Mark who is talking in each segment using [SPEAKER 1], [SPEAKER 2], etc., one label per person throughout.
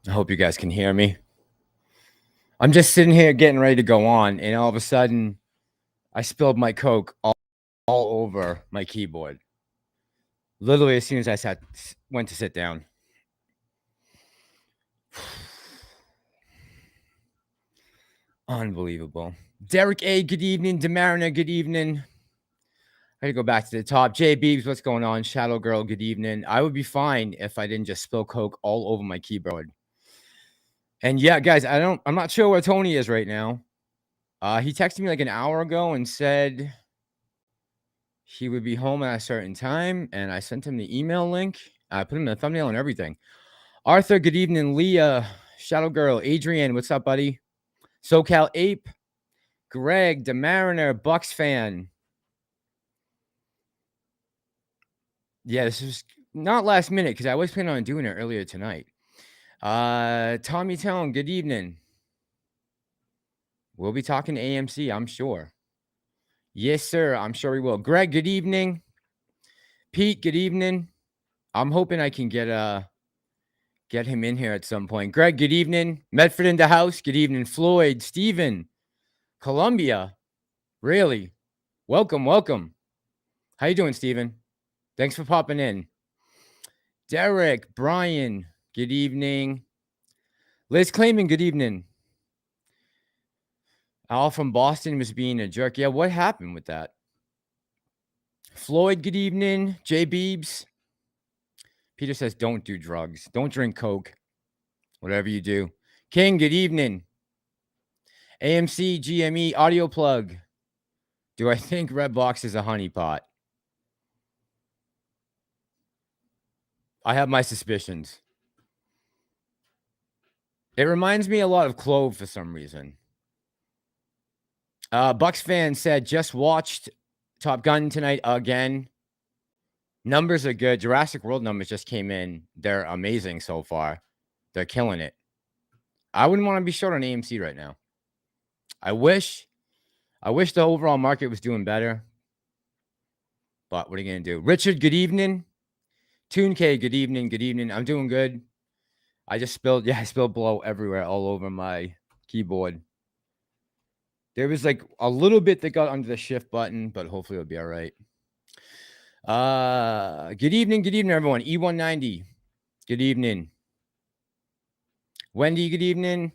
[SPEAKER 1] I hope you guys can hear me. I'm just sitting here getting ready to go on, and all of a sudden, I spilled my Coke all over my keyboard. Literally, as soon as I went to sit down. Unbelievable. Derek A, good evening. Demarina, good evening. I gotta go back to the top. Jay Beebs, what's going on? Shadow Girl, good evening. I would be fine if I didn't just spill Coke all over my keyboard. And yeah, guys, I'm not sure where Tony is right now. He texted me like an hour ago and said he would be home at a certain time, and I sent him the email link. I put him in the thumbnail and everything. Arthur, good evening. Leah, Shadow Girl, Adrian, what's up, buddy? SoCal Ape, Greg, the Mariner, Bucks fan. Yeah, this was not last minute because I was planning on doing it earlier tonight. Tommy Town, good evening. We'll be talking AMC, I'm sure. Yes, sir. I'm sure we will. Greg, good evening. Pete, good evening. I'm hoping I can get him in here at some point. Greg, good evening. Medford in the house. Good evening. Floyd, Steven, Columbia. Really? Welcome, welcome. How you doing, Steven? Thanks for popping in. Derek, Brian, good evening. Liz Clayman, good evening. Al from Boston was being a jerk. Yeah, what happened with that? Floyd, good evening. Jay Beebs. Peter says, don't do drugs. Don't drink Coke. Whatever you do. King, good evening. AMC, GME, audio plug. Do I think Redbox is a honeypot? I have my suspicions. It reminds me a lot of Clove for some reason. Bucks fan said, just watched Top Gun tonight again. Numbers are good. Jurassic World numbers just came in. They're amazing so far. They're killing it. I wouldn't want to be short on AMC right now. I wish the overall market was doing better. But what are you going to do? Richard, good evening. Toon K, good evening. Good evening. I'm doing good. I spilled blow everywhere all over my keyboard. There was like a little bit that got under the shift button, but hopefully it'll be all right. Good evening, everyone. E190, good evening. Wendy, good evening.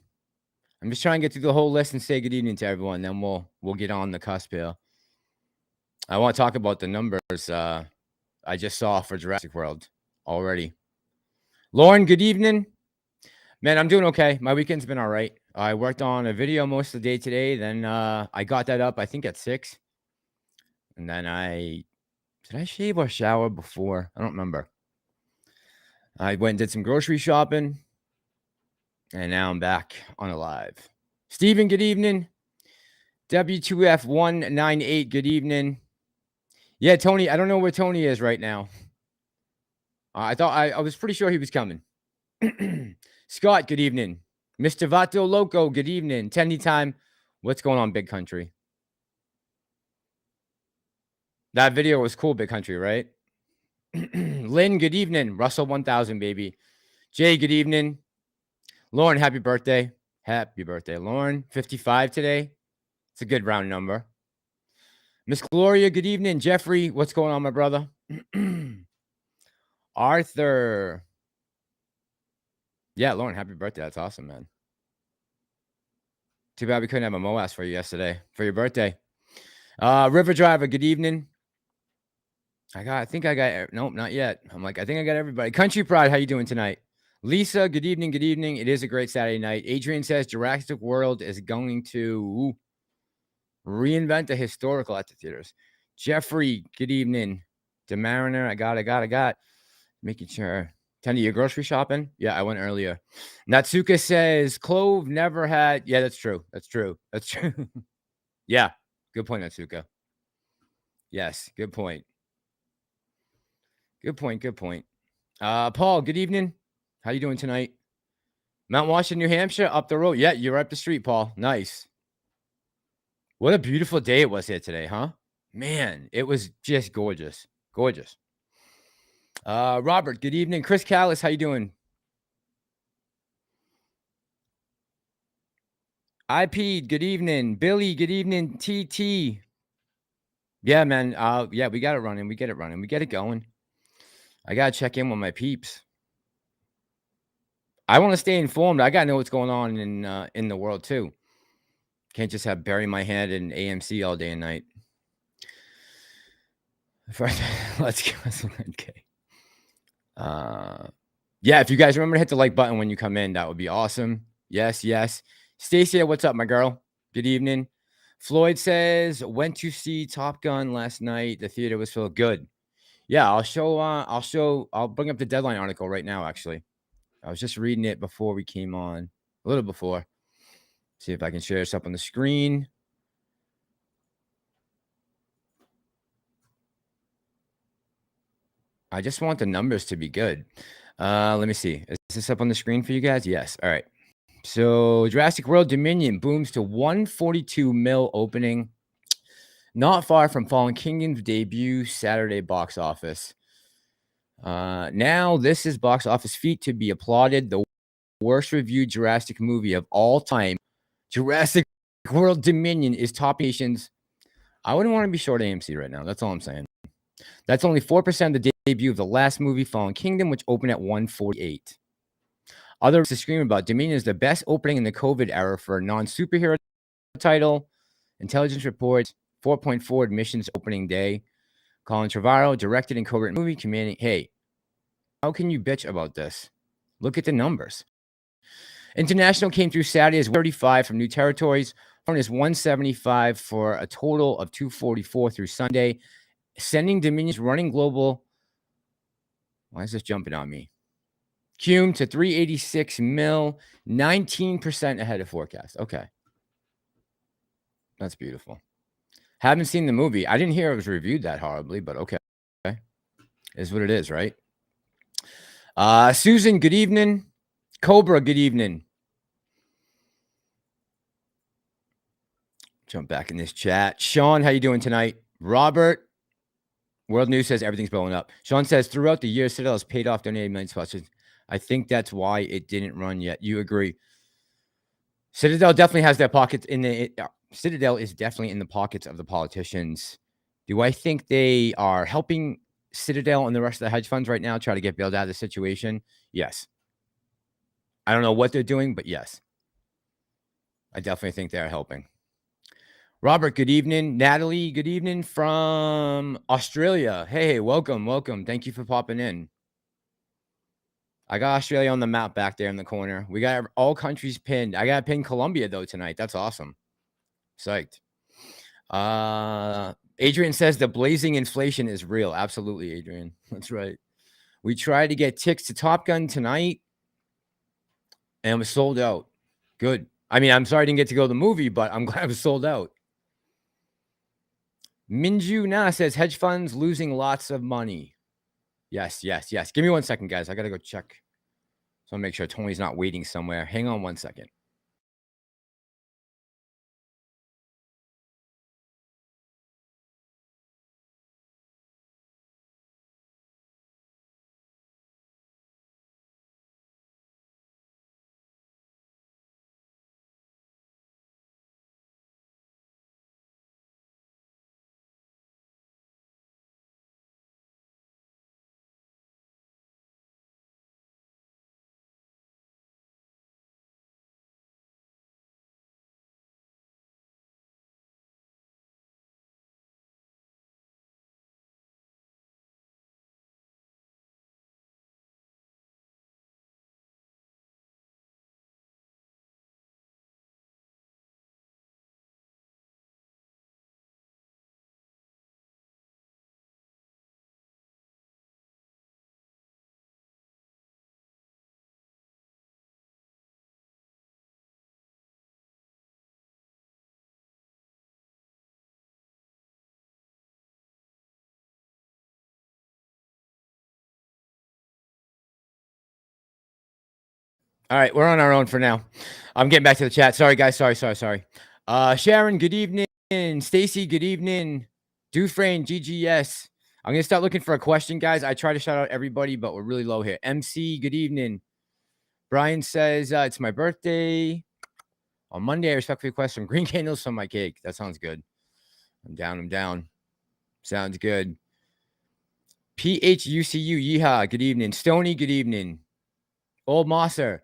[SPEAKER 1] I'm just trying to get through the whole list and say good evening to everyone. Then we'll get on the cusp here. I want to talk about the numbers I just saw for Jurassic World already. Lauren, good evening. Man, I'm doing okay. My weekend's been all right. I worked on a video most of the day today. Then I got that up, I think, at 6. And then did I shave or shower before? I don't remember. I went and did some grocery shopping. And now I'm back on a live. Steven, good evening. W2F198, good evening. Yeah, Tony, I don't know where Tony is right now. I was pretty sure he was coming. Scott, good evening. Mr. Vato Loco, good evening. Tendy time. What's going on, Big Country? That video was cool, Big Country, right? Lynn, good evening. Russell 1000, baby. Jay, good evening. Lauren, happy birthday. Happy birthday, Lauren. 55 today. It's a good round number. Miss Gloria, good evening. Jeffrey, what's going on, my brother? Arthur. Yeah, Lauren, happy birthday. That's awesome, man. Too bad we couldn't have a MOAS for you yesterday for your birthday. River Driver, good evening. Nope, not yet. I'm like, I think I got everybody. Country Pride, how you doing tonight? Lisa, good evening, good evening. It is a great Saturday night. Adrian says Jurassic World is going to reinvent the historical at the theaters. Jeffrey, good evening. The Mariner, I got. Making sure. Tend to your grocery shopping? Yeah, I went earlier. Natsuka says Clove never had. Yeah, that's true. Yeah, good point, Natsuka. Yes, good point. Good point. Paul, good evening. How you doing tonight? Mount Washington, New Hampshire, up the road. Yeah, you're up the street, Paul. Nice. What a beautiful day it was here today, huh? Man, it was just gorgeous. Gorgeous. Robert, good evening. Chris Callis, how you doing? IP, good evening. Billy, good evening. TT. Yeah, man. Yeah, we got it running. We get it running. We get it going. I gotta check in with my peeps. I want to stay informed. I gotta know what's going on in the world too. Can't just have bury my head in AMC all day and night. Let's go. Okay. Yeah, if you guys remember to hit the like button when you come in, that would be awesome. Yes, yes. Stacia, what's up, my girl? Good evening. Floyd says, went to see Top Gun last night. The theater was filled. Good. Yeah, I'll bring up the Deadline article right now, actually. I was just reading it before we came on, a little before. See if I can share this up on the screen. I just want the numbers to be good. Let me see. Is this up on the screen for you guys? Yes. All right. So Jurassic World Dominion booms to 142 mil opening. Not far from Fallen Kingdom's debut Saturday box office. Now this is box office feat to be applauded. The worst reviewed Jurassic movie of all time, Jurassic World Dominion, is top nations. I wouldn't want to be short AMC right now. That's all I'm saying. That's only 4% of the debut of the last movie, Fallen Kingdom, which opened at 148. Others to scream about. Dominion is the best opening in the COVID era for a non-superhero title. Intelligence reports 4.4 admissions opening day. Colin Trevorrow directed and co-written movie, commanding. Hey, how can you bitch about this? Look at the numbers. International came through Saturday as 35 from new territories. Foreign is 175 for a total of 244 through Sunday. Sending Dominion's running global. Why is this jumping on me? Cume to 386 mil, 19% ahead of forecast. Okay. That's beautiful. Haven't seen the movie. I didn't hear it was reviewed that horribly, but okay. Is what it is, right? Susan, good evening. Cobra, good evening. Jump back in this chat. Sean, how you doing tonight? Robert, World News says everything's blowing up. Sean says throughout the year, Citadel has paid off donated millions plus. I think that's why it didn't run yet. You agree? Citadel definitely has their pockets in the. Citadel is definitely in the pockets of the politicians. Do I think they are helping Citadel and the rest of the hedge funds right now try to get bailed out of the situation? Yes. I don't know what they're doing, but yes. I definitely think they're helping. Robert, good evening. Natalie, good evening from Australia. Hey, welcome, welcome. Thank you for popping in. I got Australia on the map back there in the corner. We got all countries pinned. I got to pin Colombia, though, tonight. That's awesome. Psyched. Adrian says the blazing inflation is real. Absolutely, Adrian. That's right. We tried to get tickets to Top Gun tonight, and it was sold out. Good. I mean, I'm sorry I didn't get to go to the movie, but I'm glad it was sold out. Minju Na says hedge funds losing lots of money. Yes, yes, yes. Give me 1 second, guys. I got to go check. So I'll make sure Tony's not waiting somewhere. Hang on 1 second. All right, we're on our own for now. I'm getting back to the chat. Sorry, guys. Sorry. Sharon, good evening. Stacy, good evening. Dufresne, GGS. I'm going to start looking for a question, guys. I try to shout out everybody, but we're really low here. MC, good evening. Brian says, it's my birthday On Monday, I respectfully request some green candles from my cake. That sounds good. I'm down. Sounds good. PHUCU, yeehaw. Good evening. Stony, good evening. Old Mosser.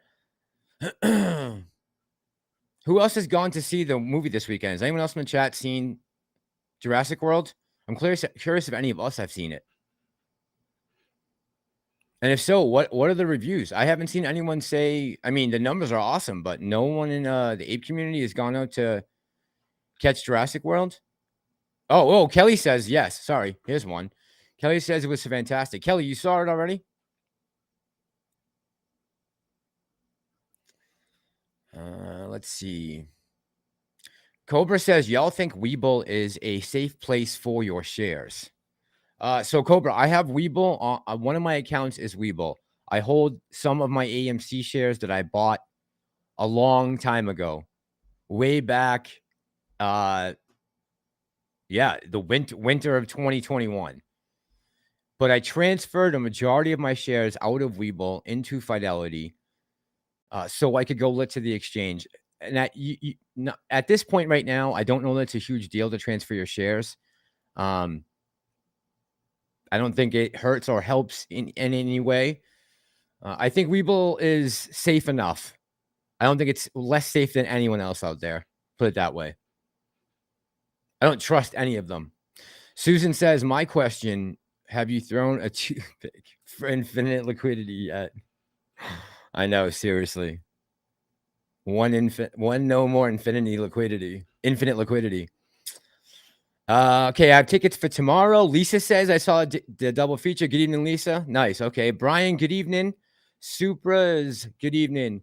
[SPEAKER 1] Who else has gone to see the movie this weekend? Has anyone else in the chat seen Jurassic World? I'm curious if any of us have seen it. And if so, what are the reviews? I haven't seen anyone say, I mean, the numbers are awesome, but no one in the ape community has gone out to catch Jurassic World. Oh, Kelly says yes. Sorry, here's one. Kelly says it was fantastic. Kelly, you saw it already? Let's see. Cobra says, y'all think Webull is a safe place for your shares. So Cobra, I have Webull. One of my accounts is Webull. I hold some of my AMC shares that I bought a long time ago, way back. The winter of 2021. But I transferred a majority of my shares out of Webull into Fidelity, so I could go lit to the exchange. And at this point right now, I don't know that it's a huge deal to transfer your shares. I don't think it hurts or helps in any way. I think Webull is safe enough. I don't think it's less safe than anyone else out there. Put it that way. I don't trust any of them. Susan says, my question, have you thrown a toothpick for infinite liquidity yet? I know, seriously. One no more infinite liquidity. Okay, I have tickets for tomorrow. Lisa says I saw the double feature. Good evening, Lisa. Nice. Okay, Brian, good evening. Supras, good evening.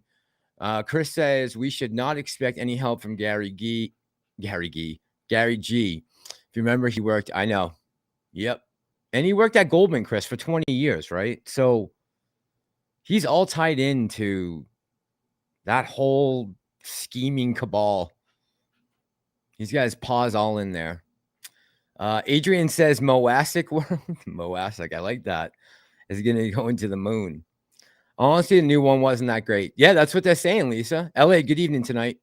[SPEAKER 1] Chris says we should not expect any help from Gary G. If you remember, he worked. I know. Yep. And he worked at Goldman, Chris, for 20 years, right? So he's all tied into that whole scheming cabal. He's got his paws all in there. Adrian says Moasic World. Moasic, I like that. Is going to go into the moon. Honestly, the new one wasn't that great. Yeah, that's what they're saying, Lisa. LA, good evening tonight.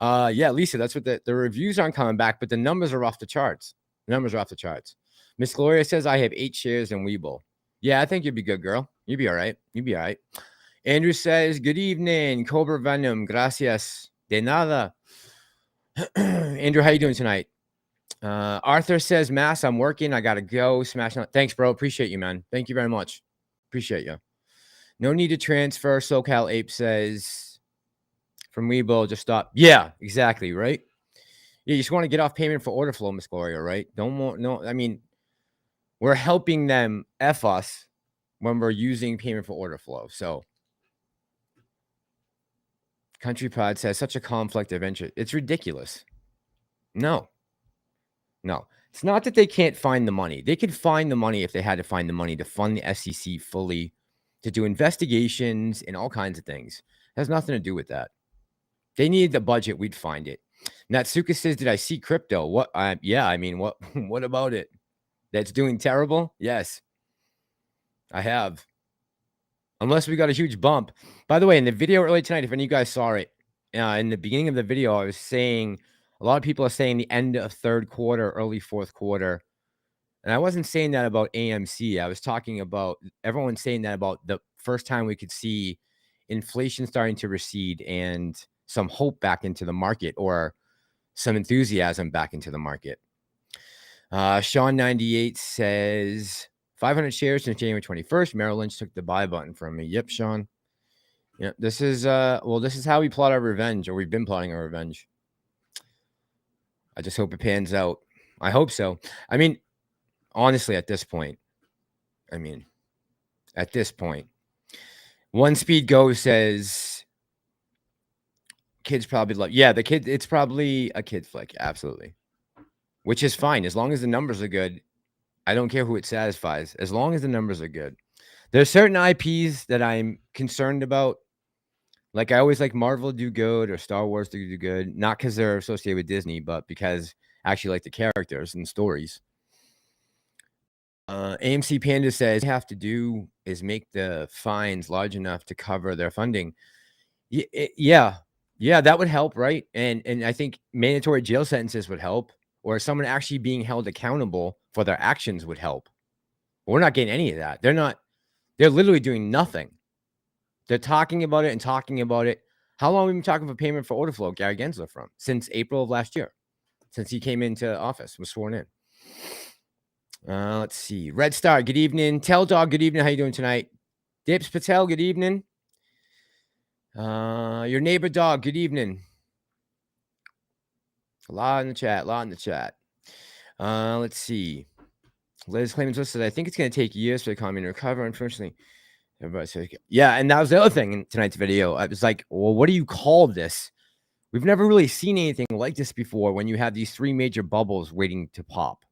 [SPEAKER 1] Yeah, Lisa, that's what the reviews aren't coming back, but the numbers are off the charts. Miss Gloria says I have 8 shares in Webull. Yeah, I think you'd be good, girl. You'd be all right. Andrew says, good evening, Cobra Venom. Gracias. De nada. Andrew, how you doing tonight? Arthur says, Mass, I'm working. I got to go. Smash. Thanks, bro. Appreciate you, man. Thank you very much. Appreciate you. No need to transfer. SoCal Ape says, from Webull, just stop. Yeah, exactly, right? Yeah, you just want to get off payment for order flow, Miss Gloria, right? I mean, we're helping them F us when we're using payment for order flow. So Country Pod says such a conflict of interest. It's ridiculous. No. It's not that they can't find the money. They could find the money if they had to find the money to fund the SEC fully, to do investigations and all kinds of things. It has nothing to do with that. They needed the budget, we'd find it. Natsuka says, did I see crypto? What? Yeah, I mean, what about it? That's doing terrible? Yes, I have. Unless we got a huge bump. By the way, in the video earlier tonight, if any of you guys saw it, in the beginning of the video, I was saying, a lot of people are saying the end of third quarter, early fourth quarter. And I wasn't saying that about AMC. I was talking about everyone saying that about the first time we could see inflation starting to recede and some hope back into the market, or some enthusiasm back into the market. Sean98 says 500 shares since January 21st. Merrill Lynch took the buy button from me. Yep, Sean. Yeah, this is how we plot our revenge, or we've been plotting our revenge. I just hope it pans out. I hope so. I mean, honestly, at this point, One Speed Go says kids probably love. Yeah, it's probably a kid flick. Absolutely. Which is fine. As long as the numbers are good. I don't care who it satisfies. As long as the numbers are good. There's certain IPs that I'm concerned about. Like, I always like Marvel to do good or Star Wars to do good. Not because they're associated with Disney, but because I actually like the characters and stories. AMC Panda says all they have to do is make the fines large enough to cover their funding. Yeah. Yeah, that would help, right? And I think mandatory jail sentences would help, or someone actually being held accountable for their actions would help. We're not getting any of that. They're literally doing nothing. They're talking about it and talking about it. How long have we been talking for payment for order flow, Gary Gensler, from? Since April of last year, since he came into office, was sworn in. Let's see. Red Star, good evening. Tell Dog, good evening. How you doing tonight? Dips Patel, good evening. Your neighbor dog, good evening. A lot in the chat, let's see. Liz Claimants listed, I think it's going to take years for the economy to recover. Unfortunately, everybody says, yeah. And that was the other thing in tonight's video. I was like, well, what do you call this? We've never really seen anything like this before when you have these three major bubbles waiting to pop.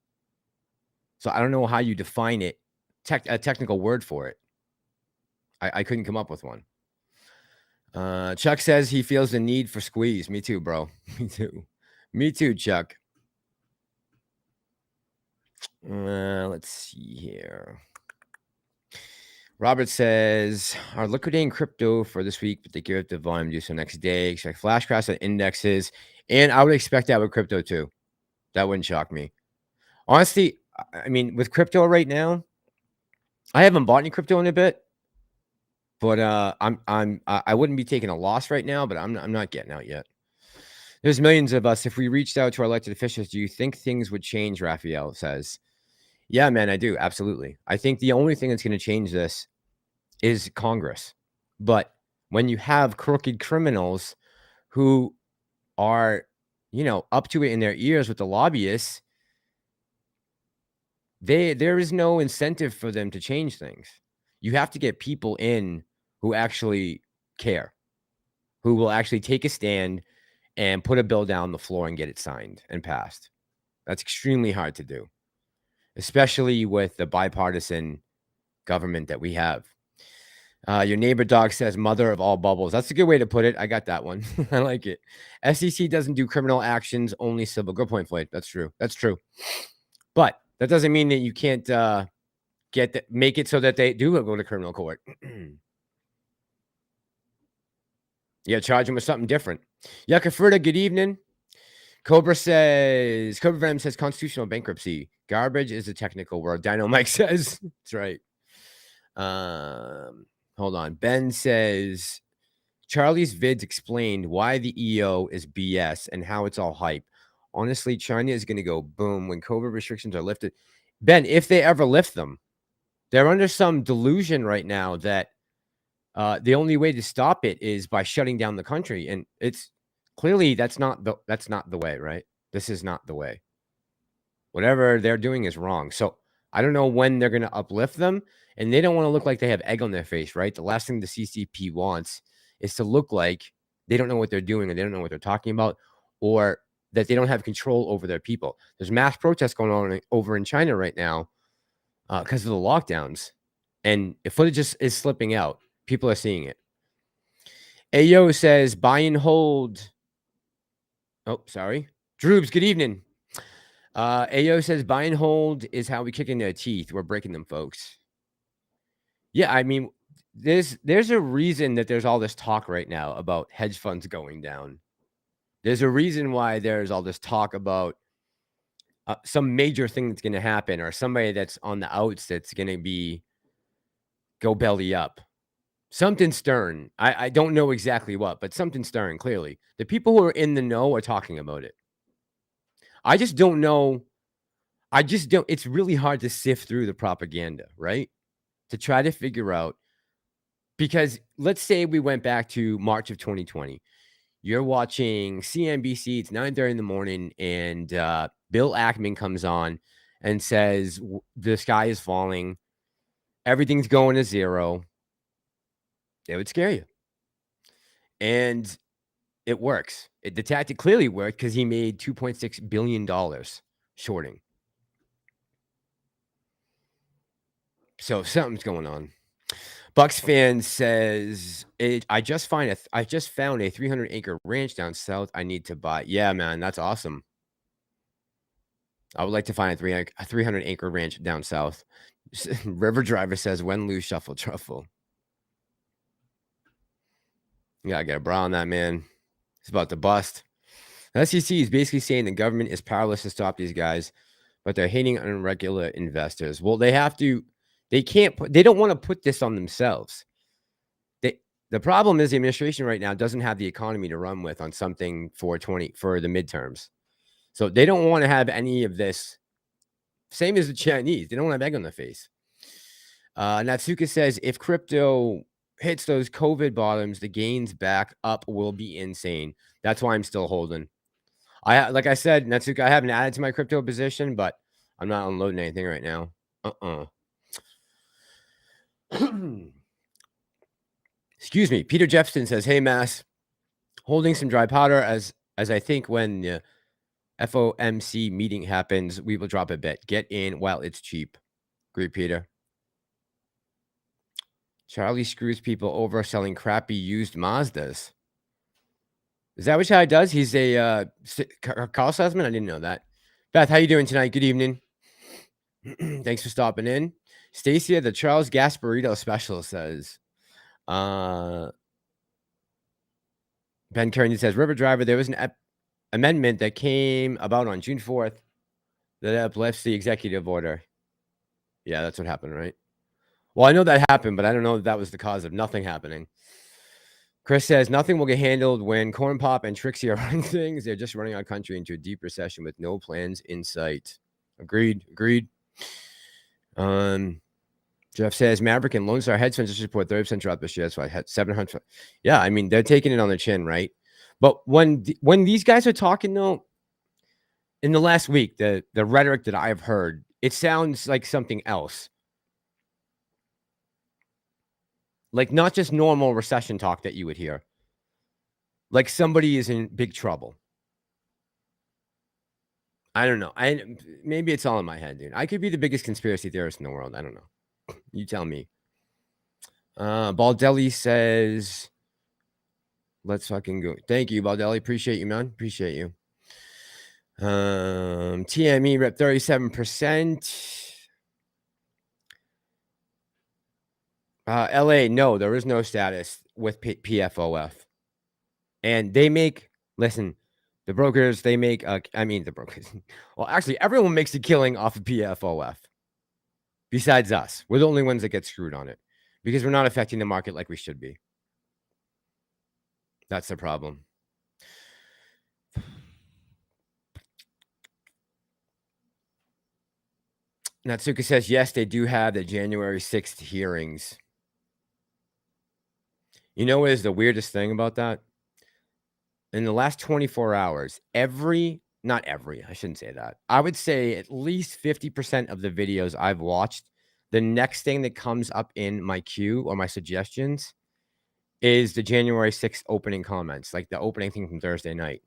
[SPEAKER 1] So I don't know how you define it, a technical word for it. I couldn't come up with one. Chuck says he feels the need for squeeze. Me too, bro. Me too, Chuck. Let's see here. Robert says, are liquidating crypto for this week, but they give it the volume due so next day. Expect flash crash on indexes. And I would expect that with crypto too. That wouldn't shock me. Honestly, I mean, with crypto right now, I haven't bought any crypto in a bit. But I wouldn't be taking a loss right now, but I'm not getting out yet. There's millions of us. If we reached out to our elected officials, do you think things would change? Raphael says. Yeah, man, I do. Absolutely. I think the only thing that's going to change this is Congress. But when you have crooked criminals who are, up to it in their ears with the lobbyists, there is no incentive for them to change things. You have to get people in who actually care, who will actually take a stand and put a bill down the floor and get it signed and passed. That's extremely hard to do, especially with the bipartisan government that we have. Your neighbor dog says mother of all bubbles. That's a good way to put it. I got that one. I like it. SEC doesn't do criminal actions, only civil. Good point, Floyd. That's true. That's true. But that doesn't mean that you can't make it so that they do go to criminal court. Yeah, charge them with something different. Yakafruta, good evening. Cobra Venom says constitutional bankruptcy. Garbage is a technical word. Dino Mike says. That's right. Hold on. Ben says Charlie's vids explained why the EO is BS and how it's all hype. Honestly, China is going to go boom when COVID restrictions are lifted. Ben, if they ever lift them, they're under some delusion right now that the only way to stop it is by shutting down the country. And it's clearly that's not the way, right? This is not the way. Whatever they're doing is wrong. So I don't know when they're going to uplift them, and they don't want to look like they have egg on their face, right? The last thing the CCP wants is to look like they don't know what they're doing, or they don't know what they're talking about, or that they don't have control over their people. There's mass protests going on over in China right now because of the lockdowns, and if footage is slipping out, people are seeing it. Ayo says buy and hold. Oh, sorry. Droobs, good evening. Ayo says buy and hold is how we kick in their teeth. We're breaking them, folks. Yeah, I mean, there's a reason that there's all this talk right now about hedge funds going down. There's a reason why there's all this talk about some major thing that's going to happen, or somebody that's on the outs that's going to go belly up. Something stern. I don't know exactly what, but something stern, clearly. The people who are in the know are talking about it. I just don't know. It's really hard to sift through the propaganda, right? To try to figure out, because let's say we went back to March of 2020. You're watching CNBC, it's 9:30 in the morning, and Bill Ackman comes on and says, the sky is falling, everything's going to zero. It would scare you. And it works. The tactic clearly worked because he made $2.6 billion shorting. So something's going on. Bucks fan says, I just found a 300-acre ranch down south I need to buy. Yeah, man, that's awesome. I would like to find a 300-acre ranch down south. River Driver says, when lose, shuffle, truffle. You gotta get a bra on that, man. It's about to bust. The SEC is basically saying the government is powerless to stop these guys, but they're hating on regular investors. Well, they have to. They can't. They don't want to put this on themselves. The problem is the administration right now doesn't have the economy to run with on something for the midterms. So they don't want to have any of this. Same as the Chinese. They don't want to have egg on their face. Natsuka says, if crypto hits those COVID bottoms, the gains back up will be insane. That's why I'm still holding. Like I said, Natsuka, I haven't added to my crypto position, but I'm not unloading anything right now. Excuse me. Peter Jeffson says, hey, Mass, holding some dry powder as I think when the FOMC meeting happens, we will drop a bit. Get in while it's cheap. Agree, Peter. Charlie screws people over selling crappy used Mazdas. Is that what Charlie does? He's a car salesman? I didn't know that. Beth, how you doing tonight? Good evening. Thanks for stopping in. Stacia, the Charles Gasparito special, says. Ben Carrington says, River Driver, there was an amendment that came about on June 4th that uplifts the executive order. Yeah, that's what happened, right? Well, I know that happened, but I don't know if that was the cause of nothing happening. Chris says, nothing will get handled when Corn Pop and Trixie are running things. They're just running our country into a deep recession with no plans in sight. Agreed. Jeff says, Maverick and Lone Star hedge funds just report 30% drop this year. That's why I had 700. Yeah, I mean, they're taking it on the chin, right? But when these guys are talking, though, in the last week, the rhetoric that I've heard, it sounds like something else. Like not just normal recession talk that you would hear. Like somebody is in big trouble. I don't know. Maybe it's all in my head, dude. I could be the biggest conspiracy theorist in the world. I don't know. You tell me. Baldelli says, let's fucking go. Thank you, Baldelli. Appreciate you, man. Appreciate you. TME rep 37%. LA, no, there is no status with PFOF. And they make, listen, the brokers, they make, the brokers. Well, actually, everyone makes a killing off of PFOF. Besides us. We're the only ones that get screwed on it. Because we're not affecting the market like we should be. That's the problem. Natsuka says, yes, they do have the January 6th hearings. You know what is the weirdest thing about that? In the last 24 hours, not every, I shouldn't say that. I would say at least 50% of the videos I've watched, the next thing that comes up in my queue or my suggestions is the January 6th opening comments, like the opening thing from Thursday night.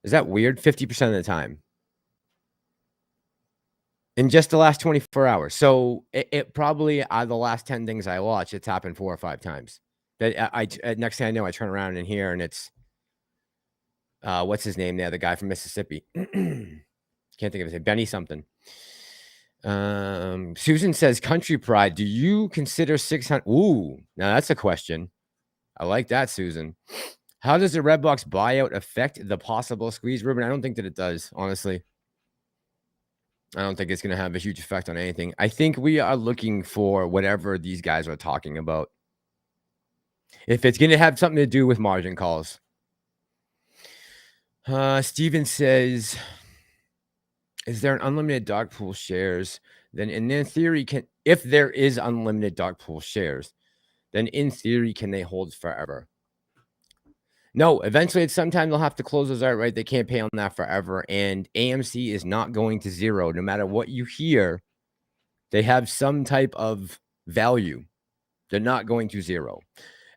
[SPEAKER 1] Is that weird? 50% of the time. In just the last 24 hours. So it probably, out of the last 10 things I watch, it's happened 4 or 5 times. That I next thing I know, I turn around in here and it's, what's his name there? The guy from Mississippi. Can't think of his name. Benny something. Susan says, Country Pride, do you consider 600? Ooh, now that's a question. I like that, Susan. How does the Redbox buyout affect the possible squeeze? Ruben, I don't think that it does, honestly. I don't think it's going to have a huge effect on anything. I think we are looking for whatever these guys are talking about. If it's going to have something to do with margin calls. Steven says, is there an unlimited dog pool shares? Then in theory, if there is unlimited dog pool shares, then in theory, can they hold forever? No, eventually at some time they'll have to close those out, right? They can't pay on that forever. And AMC is not going to zero. No matter what you hear, they have some type of value. They're not going to zero.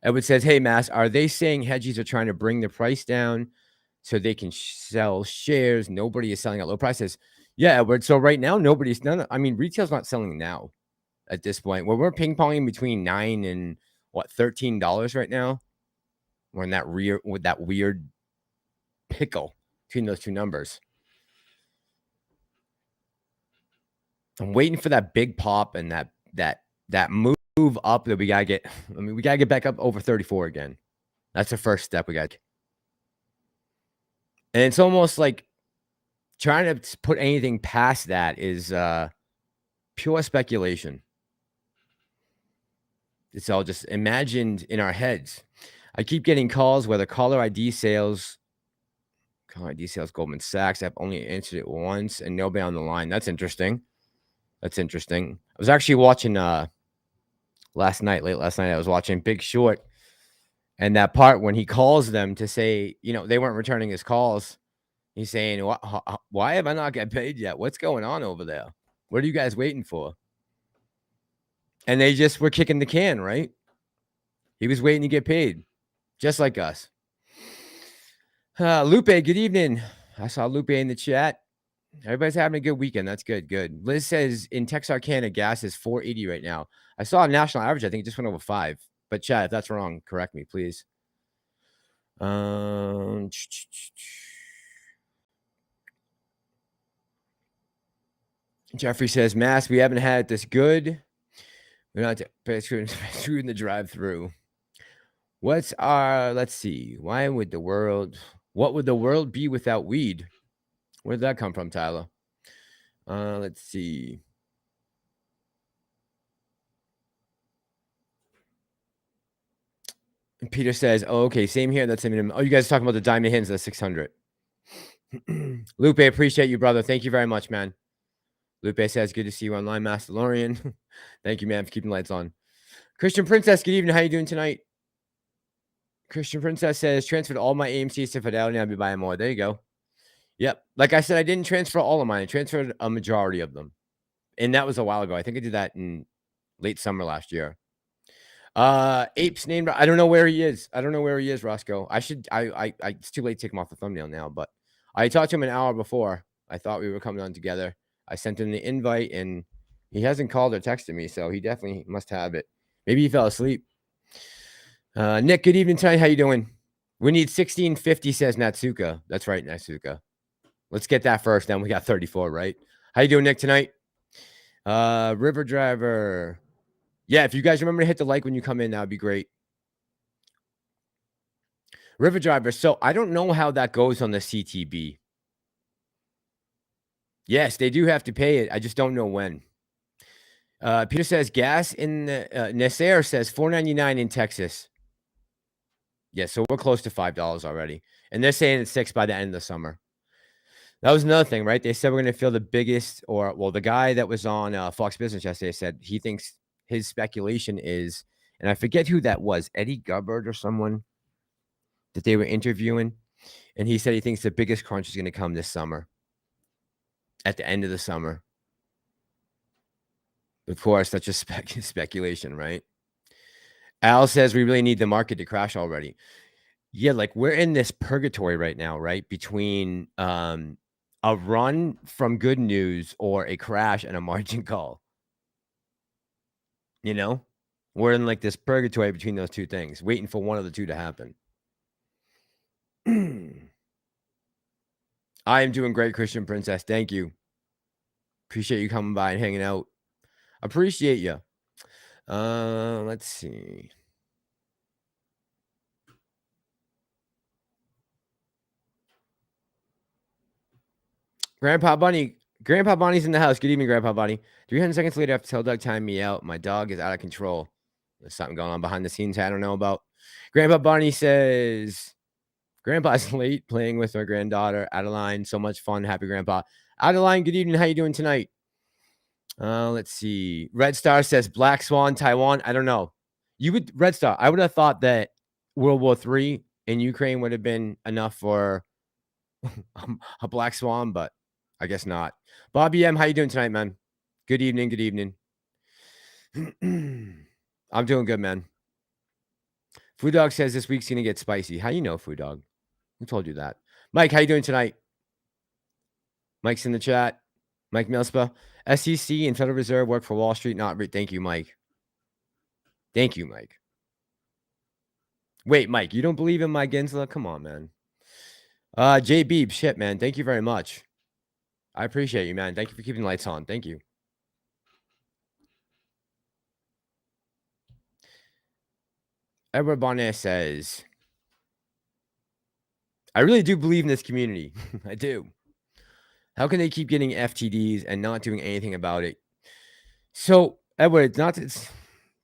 [SPEAKER 1] Edward says, hey, Mass, are they saying hedgies are trying to bring the price down so they can sell shares? Nobody is selling at low prices. Yeah, Edward. So right now, retail's not selling now at this point. Well, we're ping-ponging between $9 and $13 right now. We're in that weird pickle between those two numbers. I'm waiting for that big pop and that move up that we gotta get. We gotta get back up over 34 again. That's the first step we got. And it's almost like trying to put anything past that is pure speculation. It's all just imagined in our heads. I keep getting calls, whether caller ID sales, Goldman Sachs. I've only answered it once and nobody on the line. That's interesting. That's interesting. I was actually watching late last night, I was watching Big Short, and that part when he calls them to say, they weren't returning his calls. He's saying, why have I not got paid yet? What's going on over there? What are you guys waiting for? And they just were kicking the can, right? He was waiting to get paid, just like us. Lupe, good evening. I saw Lupe in the chat. Everybody's having a good weekend. That's good. Good. Liz says in Texarkana, gas is $4.80 right now. I saw a national average. I think it just went over 5. But chat, if that's wrong, correct me, please. Jeffrey says, Mass, we haven't had it this good. We're not through in the drive-through. Let's see. What would the world be without weed? Where did that come from, Tyler? Let's see. Peter says, oh, okay, same here. That's the minimum. Oh, you guys are talking about the diamond hints, that's 600. Lupe, appreciate you, brother. Thank you very much, man. Lupe says, good to see you online, Massalorian. Thank you, man, for keeping lights on. Christian Princess, good evening. How you doing tonight? Christian Princess says, transferred all my AMCs to Fidelity. I'll be buying more. There you go. Yep. Like I said, I didn't transfer all of mine. I transferred a majority of them. And that was a while ago. I think I did that in late summer last year. Apes named. I don't know where he is. Roscoe. It's too late to take him off the thumbnail now, but I talked to him an hour before. I thought we were coming on together. I sent him the invite and he hasn't called or texted me, so he definitely must have it. Maybe he fell asleep. Nick, good evening tonight. How you doing? We need 1650, says Natsuka. That's right, Natsuka. Let's get that first. Then we got 34, right? How you doing, Nick, tonight? River Driver. Yeah, if you guys remember to hit the like when you come in, that would be great. River Driver. So I don't know how that goes on the CTB. Yes, they do have to pay it. I just don't know when. Peter says gas in the Nasser says $4.99 in Texas. Yeah, so we're close to $5 already. And they're saying it's $6 by the end of the summer. That was another thing, right? They said we're going to feel the biggest, the guy that was on Fox Business yesterday said he thinks his speculation is, and I forget who that was, Eddie Gubbard or someone that they were interviewing. And he said he thinks the biggest crunch is going to come this summer, at the end of the summer. Of course, that's just speculation, right? Al says we really need the market to crash already. Yeah, like we're in this purgatory right now, right? Between a run from good news or a crash and a margin call. We're in like this purgatory between those two things, waiting for one of the two to happen. I am doing great, Christian Princess. Thank you. Appreciate you coming by and hanging out. Appreciate you. Let's see. Grandpa Bunny's in the house. Good evening, Grandpa Bunny. 300 seconds later, after Tell Doug timed me out, my dog is out of control. There's something going on behind the scenes I don't know about. Grandpa Bunny says, Grandpa's late playing with our granddaughter, Adeline. So much fun. Happy Grandpa. Adeline, good evening. How you doing tonight? Let's see. Red Star says Black Swan, Taiwan. I don't know. Red Star, I would have thought that World War III in Ukraine would have been enough for a Black Swan, but I guess not. Bobby M, how you doing tonight, man? Good evening. Good evening. I'm doing good, man. Food Dog says this week's gonna get spicy. How you know, Food Dog? Who told you that? Mike, how you doing tonight? Mike's in the chat. Mike Millspa. SEC and Federal Reserve work for Wall Street. Thank you, Mike. Thank you, Mike. Wait, Mike, you don't believe in my Gensler? Come on, man. J Beeb, shit, man. Thank you very much. I appreciate you, man. Thank you for keeping the lights on. Thank you. Edward Bonnet says, I really do believe in this community. I do. How can they keep getting FTDs and not doing anything about it? So, Edward, it's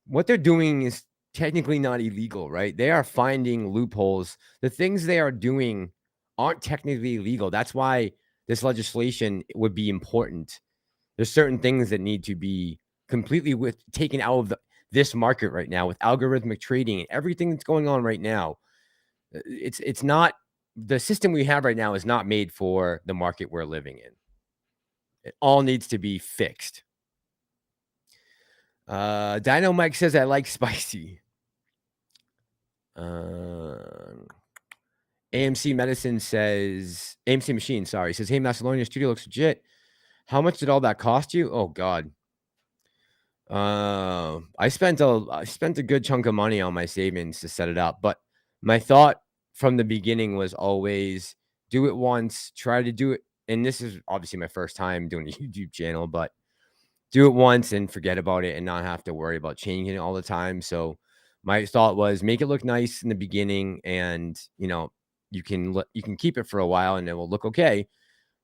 [SPEAKER 1] what they're doing is technically not illegal, right? They are finding loopholes. The things they are doing aren't technically legal. That's why this legislation would be important. There's certain things that need to be completely taken out of this market right now with algorithmic trading and everything that's going on right now. It's not the system we have right now is not made for the market we're living in. It all needs to be fixed. Dino Mike says I like spicy. AMC Medicine says AMC Machine, sorry, says, hey, Massalorian, studio looks legit. How much did all that cost you? Oh God. I spent a good chunk of money on my savings to set it up, but my thought from the beginning was always do it once, try to do it. And this is obviously my first time doing a YouTube channel, but do it once and forget about it and not have to worry about changing it all the time. So my thought was make it look nice in the beginning, and you can keep it for a while and it will look okay.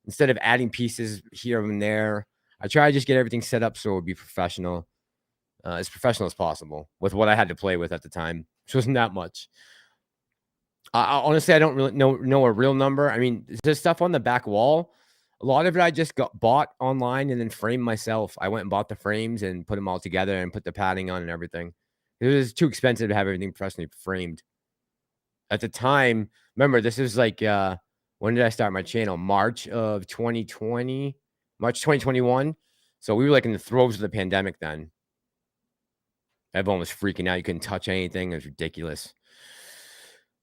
[SPEAKER 1] Instead of adding pieces here and there, I try to just get everything set up so it would be professional. As professional as possible with what I had to play with at the time, which wasn't that much. Honestly, I don't really know a real number. I mean, there's stuff on the back wall. A lot of it I just bought online and then framed myself. I went and bought the frames and put them all together and put the padding on and everything. It was too expensive to have everything professionally framed. At the time, remember, this is like, when did I start my channel? March of 2020, March 2021. So we were like in the throes of the pandemic then. Everyone was freaking out. You couldn't touch anything. It was ridiculous.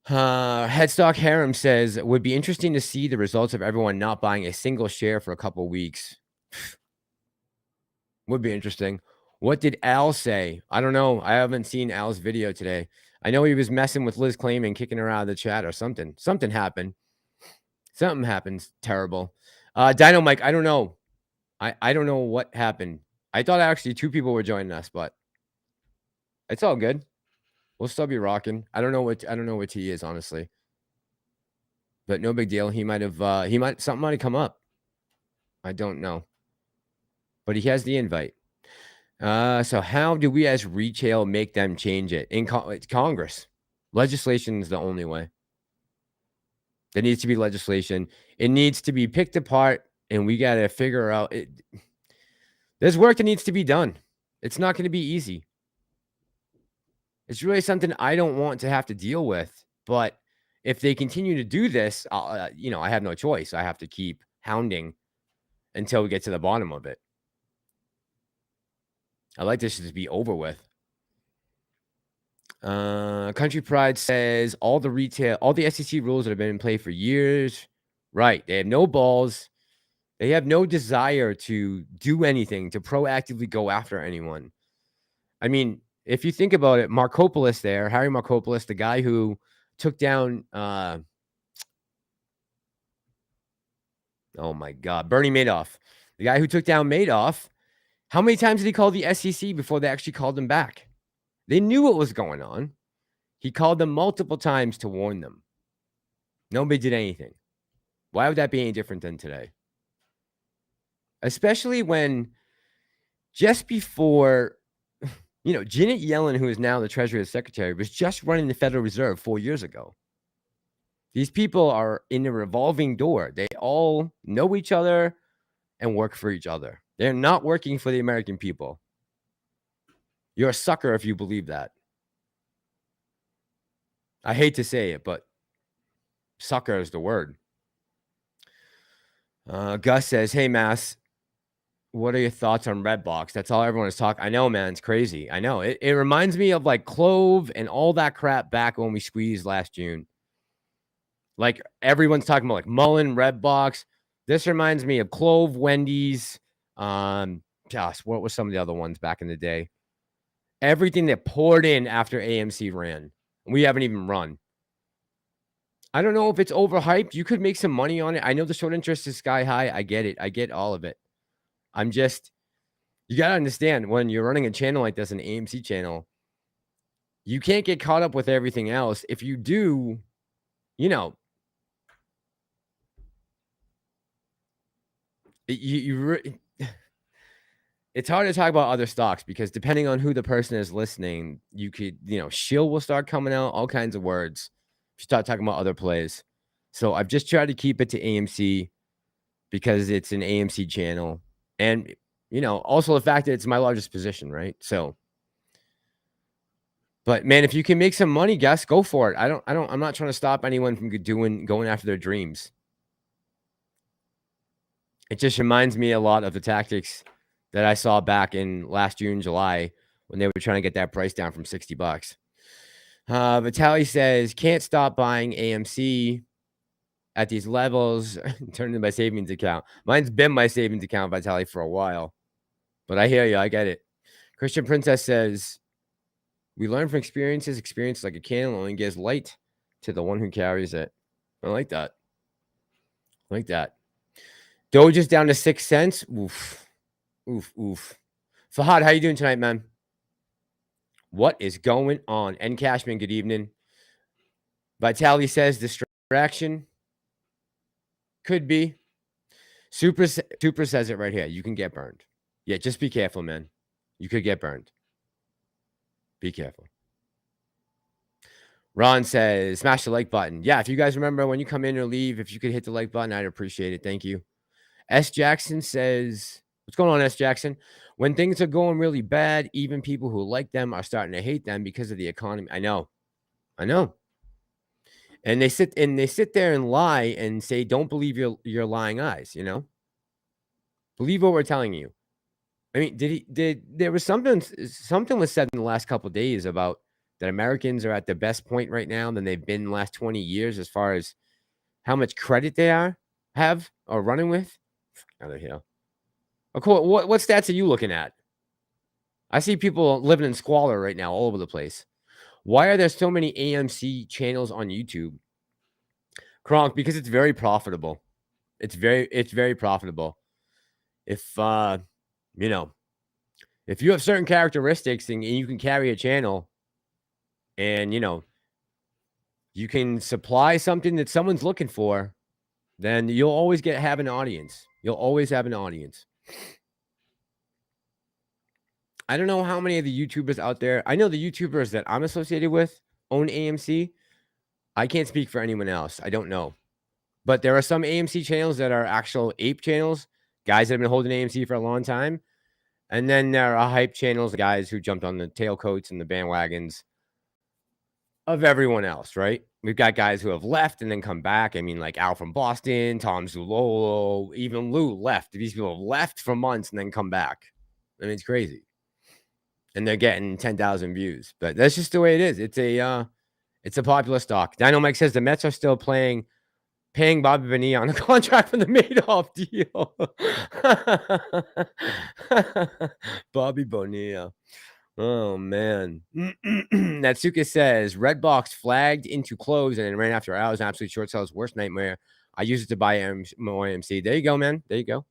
[SPEAKER 1] Headstock Harem says, it would be interesting to see the results of everyone not buying a single share for a couple weeks. Would be interesting. What did Al say? I don't know. I haven't seen Al's video today. I know he was messing with Liz Claim and kicking her out of the chat or something. Something happened. Something happens terrible. Dino Mike, I don't know. I don't know what happened. I thought actually 2 people were joining us, but it's all good. We'll still be rocking. I don't know what he is, honestly. But no big deal. He might have something might have come up. I don't know. But he has the invite. So how do we as retail make them change it? It's Congress. Legislation is the only way. There needs to be legislation. It needs to be picked apart, and we got to figure out it. There's work that needs to be done. It's not going to be easy. It's really something I don't want to have to deal with. But if they continue to do this, I have no choice. I have to keep hounding until we get to the bottom of it. I like this to be over with. Country Pride says all the SEC rules that have been in play for years. Right. They have no balls. They have no desire to do anything, to proactively go after anyone. I mean, if you think about it, Markopoulos there, Harry Markopoulos, the guy who took down, oh my God, Bernie Madoff, the guy who took down Madoff. How many times did he call the SEC before they actually called him back? They knew what was going on. He called them multiple times to warn them. Nobody did anything. Why would that be any different than today? Especially when just before, Janet Yellen, who is now the Treasury Secretary, was just running the Federal Reserve 4 years ago. These people are in a revolving door. They all know each other and work for each other. They're not working for the American people. You're a sucker if you believe that. I hate to say it, but sucker is the word. Gus says, hey, Mass, what are your thoughts on Redbox? That's all everyone is talking. I know, man. It's crazy. I know. It reminds me of like Clove and all that crap back when we squeezed last June. Like everyone's talking about like Mullen, Redbox. This reminds me of Clove, Wendy's. Gosh, what were some of the other ones back in the day? Everything that poured in after AMC ran. We haven't even run. I don't know if it's overhyped. You could make some money on it. I know the short interest is sky high. I get it. I get all of it. You got to understand when you're running a channel like this, an AMC channel, you can't get caught up with everything else. If you do, It's hard to talk about other stocks because depending on who the person is listening, you could, shill will start coming out, all kinds of words. If you start talking about other plays. So I've just tried to keep it to AMC because it's an AMC channel. And, also the fact that it's my largest position, right? So, but man, if you can make some money, guys, go for it. I'm not trying to stop anyone from going after their dreams. It just reminds me a lot of the tactics that I saw back in last June, July, when they were trying to get that price down from $60. Vitaly says, can't stop buying AMC at these levels. Turn to my savings account. Mine's been my savings account, Vitaly, for a while. But I hear you. I get it. Christian Princess says, we learn from experiences. Experience like a candle only gives light to the one who carries it. I like that. Doge is down to 6 cents. Oof. Fahad, how you doing tonight, man? What is going on? N Cashman, good evening. Vitaly says distraction. Could be. Super says it right here. You can get burned. Yeah, just be careful, man. You could get burned. Be careful. Ron says, smash the like button. Yeah, if you guys remember when you come in or leave, if you could hit the like button, I'd appreciate it. Thank you. S. Jackson says, what's going on, S. Jackson? When things are going really bad, even people who like them are starting to hate them because of the economy. I know. And they sit there and lie and say, don't believe your lying eyes, Believe what we're telling you. I mean, there was something was said in the last couple of days about that Americans are at the best point right now than they've been in the last 20 years as far as how much credit they have or running with. Out of here. Of course, what stats are you looking at? I see people living in squalor right now all over the place. Why are there so many AMC channels on YouTube? Kronk, because it's very profitable. It's very profitable. If if you have certain characteristics and you can carry a channel and you can supply something that someone's looking for, then you'll always have an audience. You'll always have an audience. I don't know how many of the YouTubers out there. I know the YouTubers that I'm associated with own AMC. I can't speak for anyone else. I don't know. But there are some AMC channels that are actual ape channels, guys that have been holding AMC for a long time. And then there are hype channels, guys who jumped on the tailcoats and the bandwagons of everyone else, right? We've got guys who have left and then come back. I mean, like Al from Boston, Tom Zulolo, even Lou left. These people have left for months and then come back. I mean, it's crazy. And they're getting 10,000 views. But that's just the way it is. It's a popular stock. Dino Mike says the Mets are still paying Bobby Bonilla on a contract for the Madoff deal. Bobby Bonilla. Oh, man. Natsuka says, Redbox flagged into close and then ran after hours. Absolute short sell's worst nightmare. I use it to buy more AMC. There you go, man. There you go.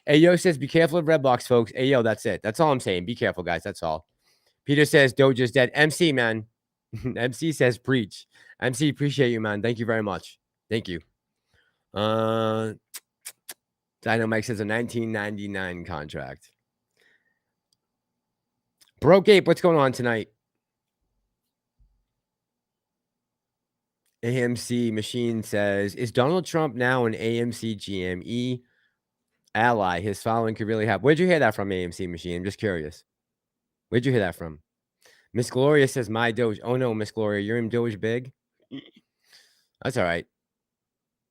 [SPEAKER 1] Ayo says, be careful of Redbox, folks. Ayo, that's it. That's all I'm saying. Be careful, guys. That's all. Peter says, Doja's dead. MC, man. MC says, preach. MC, appreciate you, man. Thank you very much. Thank you. Dino Mike says a 1999 contract. Broke Ape, what's going on tonight? AMC Machine says, is Donald Trump now an AMC GME ally? His following could really help. Where'd you hear that from, AMC Machine? I'm just curious. Where'd you hear that from? Miss Gloria says, my Doge. Oh, no, Miss Gloria, you're in Doge big? That's all right.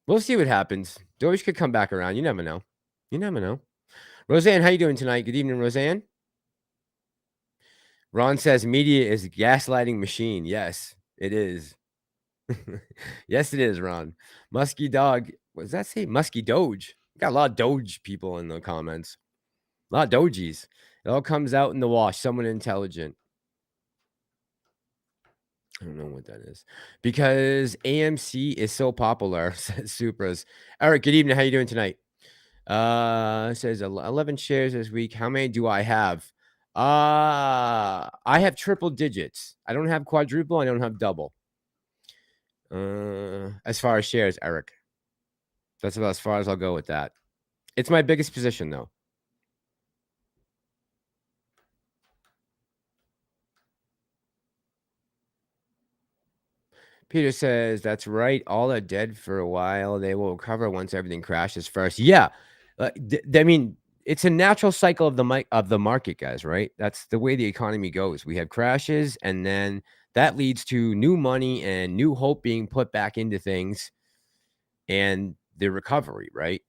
[SPEAKER 1] We'll see what happens. Doge could come back around. You never know. Roseanne, how you doing tonight? Good evening, Roseanne. Ron says media is a gaslighting machine. Yes, it is. Yes, it is, Ron. Musky Dog. What does that say? Musky Doge. Got a lot of Doge people in the comments. A lot of Dogies. It all comes out in the wash. Someone intelligent. I don't know what that is. Because AMC is so popular, says Supras. Eric, good evening. How you doing tonight? Says 11 shares this week. How many do I have? I have triple digits. I don't have quadruple. I don't have double. As far as shares, Eric. That's about as far as I'll go with that.
[SPEAKER 2] It's my biggest position, though. Peter says, that's right. All are dead for a while. They will recover once everything crashes first. Yeah. I mean, it's a natural cycle of the market, guys, right? That's the way the economy goes. We have crashes, and then that leads to new money and new hope being put back into things and the recovery, right?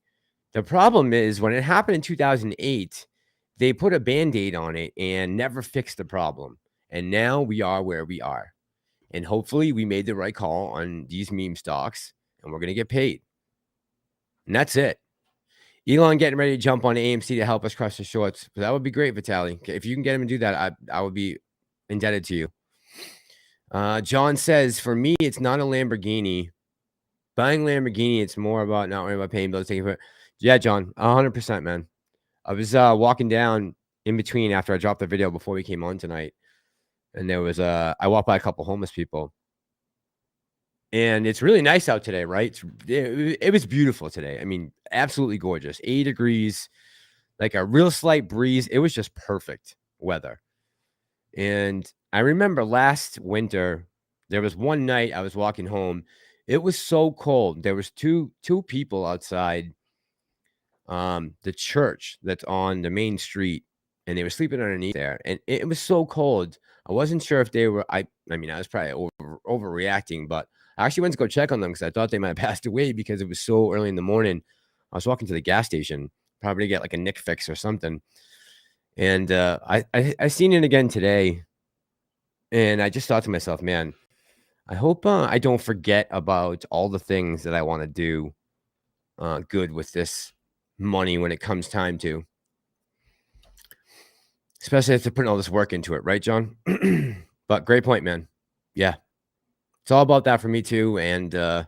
[SPEAKER 2] The problem is when it happened in 2008, they put a Band-Aid on it and never fixed the problem. And now we are where we are. And hopefully we made the right call on these meme stocks and we're going to get paid. And that's it. Elon getting ready to jump on AMC to help us crush the shorts. But that would be great, Vitaly. If you can get him to do that, I would be indebted to you. John says, for me, it's not a Lamborghini. Buying Lamborghini, it's more about not worrying about paying bills. Yeah, John, 100%, man. I was walking down in between after I dropped the video before we came on tonight. And there was I walked by a couple homeless people. And it's really nice out today, right? It was beautiful today. I mean, absolutely gorgeous. 80 degrees, like a real slight breeze. It was just perfect weather. And I remember last winter, there was one night I was walking home. It was so cold. There was two people outside the church that's on the main street, and they were sleeping underneath there. And it was so cold. I wasn't sure if they were. I mean, I was probably overreacting, but I actually went to go check on them because I thought they might have passed away because it was so early in the morning. I was walking to the gas station, probably to get like a Nick fix or something. And I seen it again today, and I just thought to myself, man, I hope I don't forget about all the things that I want to do good with this money when it comes time to. Especially if they're putting all this work into it, right, John? But great point, man. Yeah. It's all about that for me too, and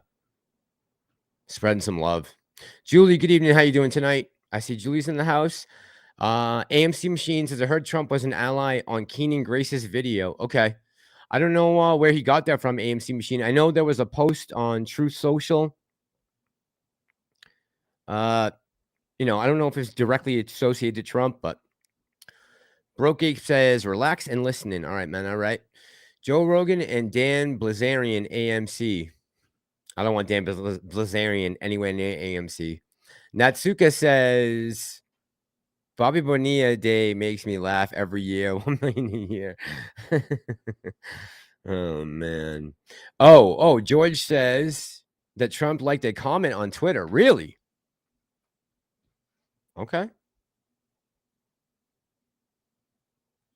[SPEAKER 2] spreading some love. Julie, good evening. How you doing tonight? I see Julie's in the house. AMC Machine says, I heard Trump was an ally on Keenan Grace's video. Okay. I don't know where he got that from, AMC Machine. I know there was a post on Truth Social. I don't know if it's directly associated to Trump, but Brokerages says, relax and listening. All right, man. All right. Joe Rogan and Dan Blazarian, AMC. I don't want Dan Blazarian anywhere near AMC. Natsuka says, Bobby Bonilla Day makes me laugh every year. 1 million a year. Oh, man. Oh, George says that Trump liked a comment on Twitter. Really? Okay.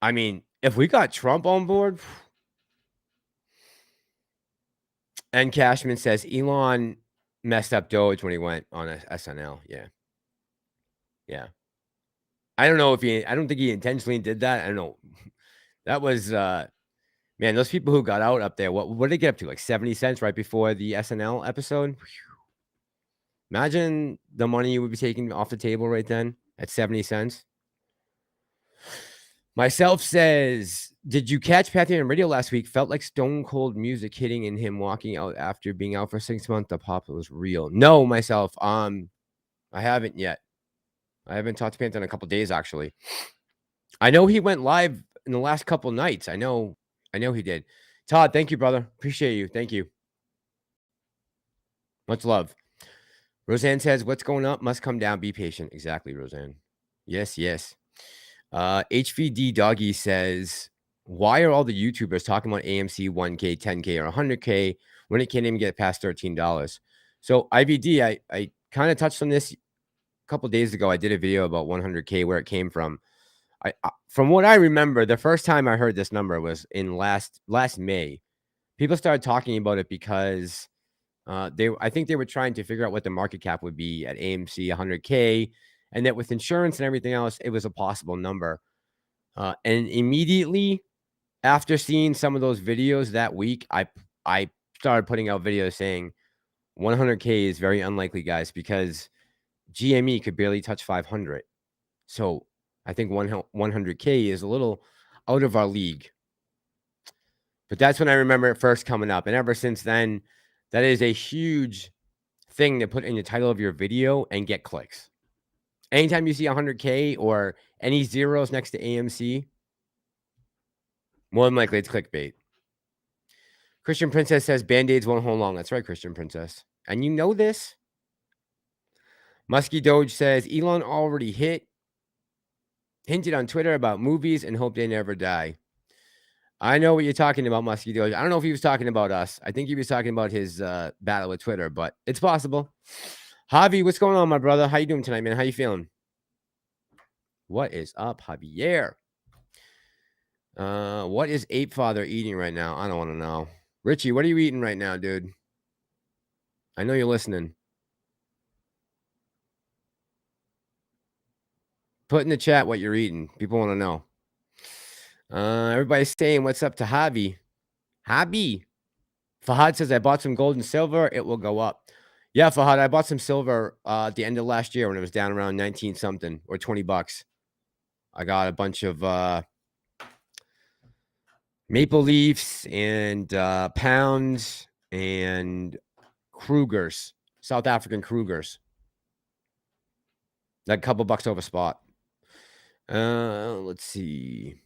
[SPEAKER 2] I mean, if we got Trump on board. And Cashman says Elon messed up Doge when he went on SNL. Yeah. Yeah. I don't know if I don't think he intentionally did that. I don't know. That was, man, those people who got out up there, what did they get up to? Like 70 cents right before the SNL episode? Whew. Imagine the money you would be taking off the table right then at 70 cents. Myself says, did you catch Patty on radio last week? Felt like stone cold music hitting and him walking out after being out for 6 months. The pop was real. No, myself. I haven't yet. I haven't talked to Panther in a couple days, actually. I know he went live in the last couple nights. I know he did. Todd, thank you, brother. Appreciate you. Thank you. Much love. Roseanne says, what's going up must come down. Be patient. Exactly, Roseanne. Yes. HVD Doggy says, why are all the YouTubers talking about AMC 1K, 10K, or 100K when it can't even get past $13? So IVD, I kind of touched on this a couple days ago. I did a video about 100K, where it came from. From what I remember, the first time I heard this number was in last May. People started talking about it because I think they were trying to figure out what the market cap would be at AMC 100K, and that with insurance and everything else, it was a possible number. And immediately after seeing some of those videos that week, I started putting out videos saying 100K is very unlikely, guys, because GME could barely touch 500. So I think 100K is a little out of our league. But that's when I remember it first coming up. And ever since then, that is a huge thing to put in the title of your video and get clicks. Anytime you see 100K or any zeros next to AMC, more than likely it's clickbait. Christian Princess says Band-Aids won't hold long. That's right, Christian Princess. And you know this. Muskie Doge says Elon already hinted on Twitter about movies and hope they never die. I know what you're talking about, Muskie Doge. I don't know if he was talking about us. I think he was talking about his battle with Twitter, but it's possible. Javi, what's going on, my brother? How you doing tonight, man? How you feeling? What is up, Javier? What is Ape Father eating right now? I don't want to know. Richie, what are you eating right now, dude? I know you're listening. Put in the chat what you're eating. People want to know. Everybody's saying what's up to Javi. Javi. Fahad says, I bought some gold and silver. It will go up. Yeah, Fahad, I bought some silver at the end of last year when it was down around 19 something or $20. I got a bunch of Maple Leafs and pounds and Krugers, South African Krugers. Like a couple bucks over spot. Let's see.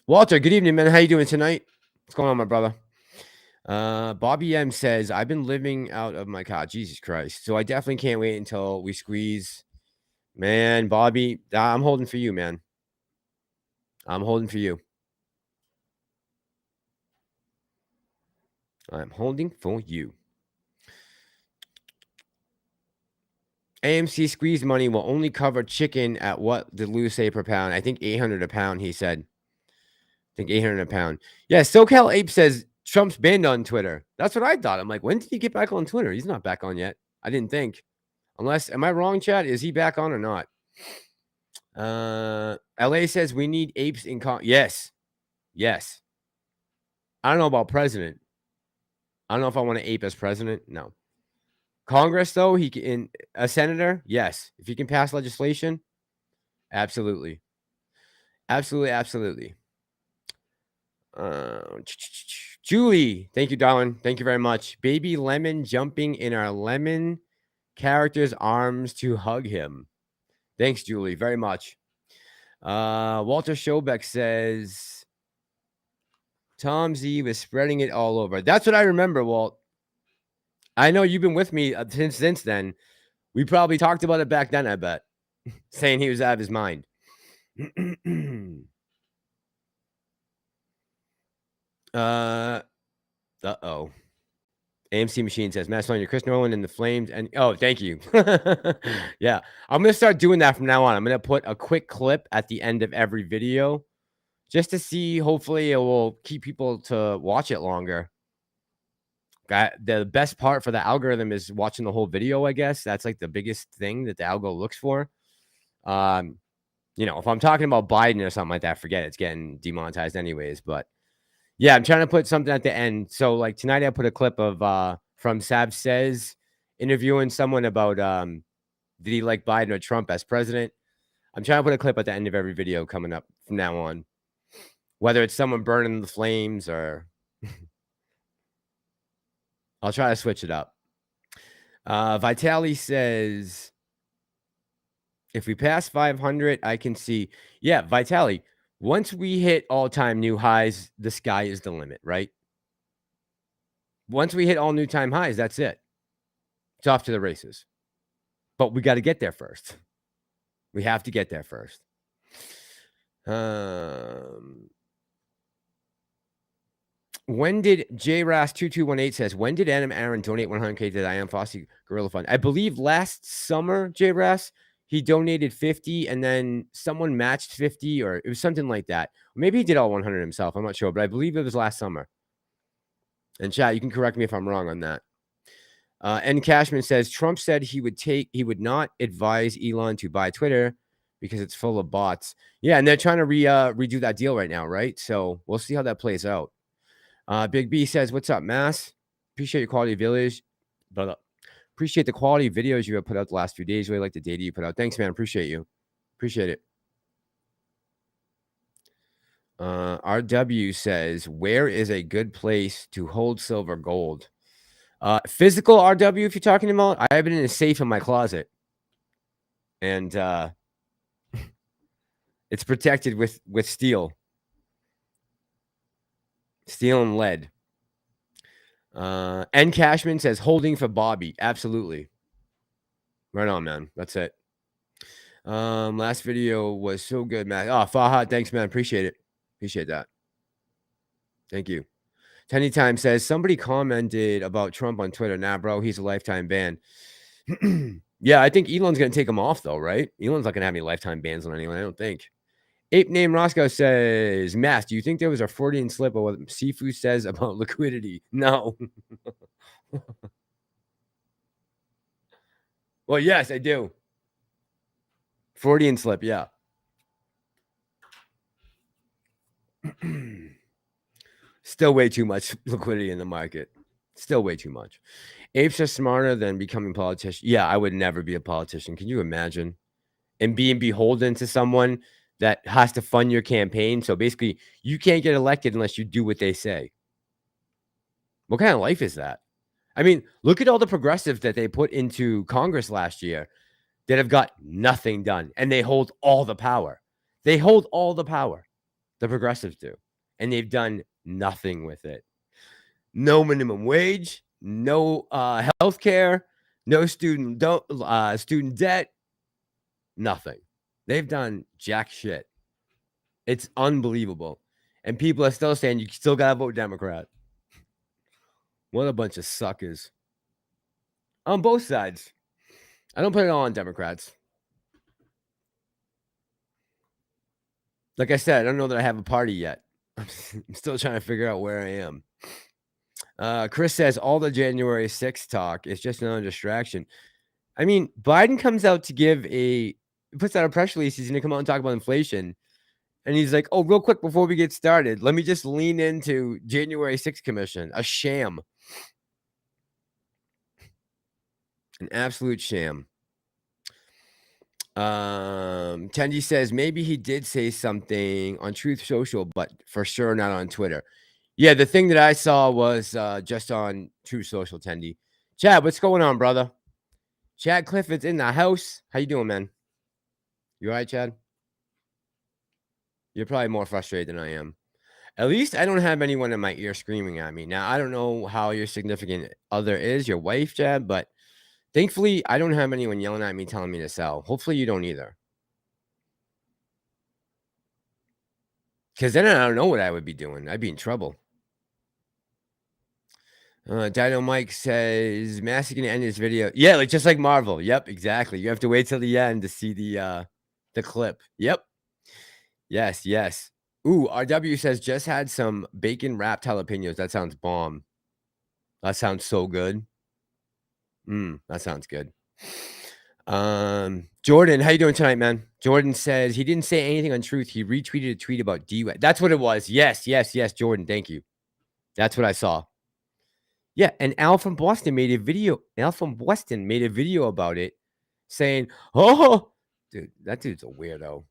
[SPEAKER 2] Walter, good evening, man. How you doing tonight? What's going on, my brother? Bobby M says, I've been living out of my car. Jesus Christ. So I definitely can't wait until we squeeze. Man, Bobby, I'm holding for you, man. I'm holding for you. I'm holding for you. AMC squeeze money will only cover chicken at what did Lou say per pound? I think 800 a pound, he said. I think 800 a pound. Yeah, SoCal Ape says Trump's banned on Twitter. That's what I thought. I'm like, when did he get back on Twitter? He's not back on yet. I didn't think. Unless, am I wrong, Chad? Is he back on or not? LA says we need apes in Yes. Yes. I don't know about president. I don't know if I want to ape as president. No. Congress, though, he can, a senator, yes. If he can pass legislation, absolutely. Absolutely, absolutely. Julie, thank you, darling. Thank you very much. Baby Lemon jumping in our lemon character's arms to hug him. Thanks, Julie, very much. Walter Schobeck says Tom Z was spreading it all over. That's what I remember, Walt. I know you've been with me since then. We probably talked about it back then, I bet. Saying he was out of his mind. Uh-oh. AMC Machine says, Massalorian, Chris Nolan and the Flames. And oh, thank you. Yeah. I'm going to start doing that from now on. I'm going to put a quick clip at the end of every video just to see. Hopefully it will keep people to watch it longer. The best part for the algorithm is watching the whole video, I guess. That's like the biggest thing that the algo looks for. You know, if I'm talking about Biden or something like that, forget it. It's getting demonetized anyways. But yeah, I'm trying to put something at the end. So like tonight I put a clip of from Sav Says interviewing someone about did he like Biden or Trump as president? I'm trying to put a clip at the end of every video coming up from now on. Whether it's someone burning the flames or I'll try to switch it up. Vitali says, if we pass 500, I can see. Yeah, Vitali, once we hit all-time new highs, the sky is the limit, right? Once we hit all new time highs, that's it. It's off to the races. But we got to get there first. We have to get there first. When did JRAS2218 says, when did Adam Aaron donate 100K to the I Am Fossey Gorilla Fund? I believe last summer, JRAS, he donated 50 and then someone matched 50 or it was something like that. Maybe he did all 100 himself. I'm not sure, but I believe it was last summer. And chat, you can correct me if I'm wrong on that. N Cashman says, Trump said he would not advise Elon to buy Twitter because it's full of bots. Yeah, and they're trying to redo that deal right now, right? So we'll see how that plays out. Big B says, what's up, Mass? Appreciate your quality videos. Appreciate the quality of videos you have put out the last few days. Really like the data you put out. Thanks, man. Appreciate you. Appreciate it. RW says, where is a good place to hold silver gold? Physical RW, if you're talking about, I have it in a safe in my closet. and it's protected with steel and lead. N Cashman says holding for Bobby. Absolutely. Right on, man. That's it. Last video was so good, man. Oh, Fahad, thanks, man. Appreciate it. Appreciate that. Thank you. Tenny Time says somebody commented about Trump on Twitter. Nah, bro, he's a lifetime ban. Yeah, I think Elon's gonna take him off though, right? Elon's not gonna have any lifetime bans on anyone, I don't think. Ape name Roscoe says, Mass, do you think there was a Freudian slip of what Sifu says about liquidity? No. Well, yes, I do. Freudian slip, yeah. Still way too much liquidity in the market. Still way too much. Apes are smarter than becoming politicians. Yeah, I would never be a politician. Can you imagine? And being beholden to someone that has to fund your campaign. So basically, you can't get elected unless you do what they say. What kind of life is that? I mean, look at all the progressives that they put into Congress last year that have got nothing done, and they hold all the power. They hold all the power. The progressives do, and they've done nothing with it. No minimum wage, no health care, no student debt, nothing. They've done jack shit. It's unbelievable. And people are still saying you still got to vote Democrat. What a bunch of suckers. On both sides. I don't put it all on Democrats. Like I said, I don't know that I have a party yet. I'm still trying to figure out where I am. Chris says all the January 6th talk is just another distraction. I mean, Biden comes out to puts out a press release. He's going to come out and talk about inflation. And he's like, oh, real quick before we get started, let me just lean into January 6th commission. A sham. An absolute sham. Tendy says maybe he did say something on Truth Social, but for sure not on Twitter. Yeah, the thing that I saw was just on Truth Social, Tendy. Chad, what's going on, brother? Chad Clifford's in the house. How you doing, man? You all right, Chad? You're probably more frustrated than I am. At least I don't have anyone in my ear screaming at me. Now, I don't know how your significant other is, your wife, Chad, but thankfully, I don't have anyone yelling at me telling me to sell. Hopefully, you don't either. Because then I don't know what I would be doing. I'd be in trouble. Dino Mike says, Mass is going to end this video. Yeah, just like Marvel. Yep, exactly. You have to wait till the end to see the clip. Yep. Yes. Ooh, RW says, just had some bacon wrapped jalapenos. That sounds bomb. That sounds so good. That sounds good. Jordan, how you doing tonight, man? Jordan says he didn't say anything on Truth. He retweeted a tweet about DUI. That's what it was. Yes, Jordan. Thank you. That's what I saw. Yeah, and Al from Boston made a video. Al from Boston made a video about it, saying, "Oh, dude, that dude's a weirdo."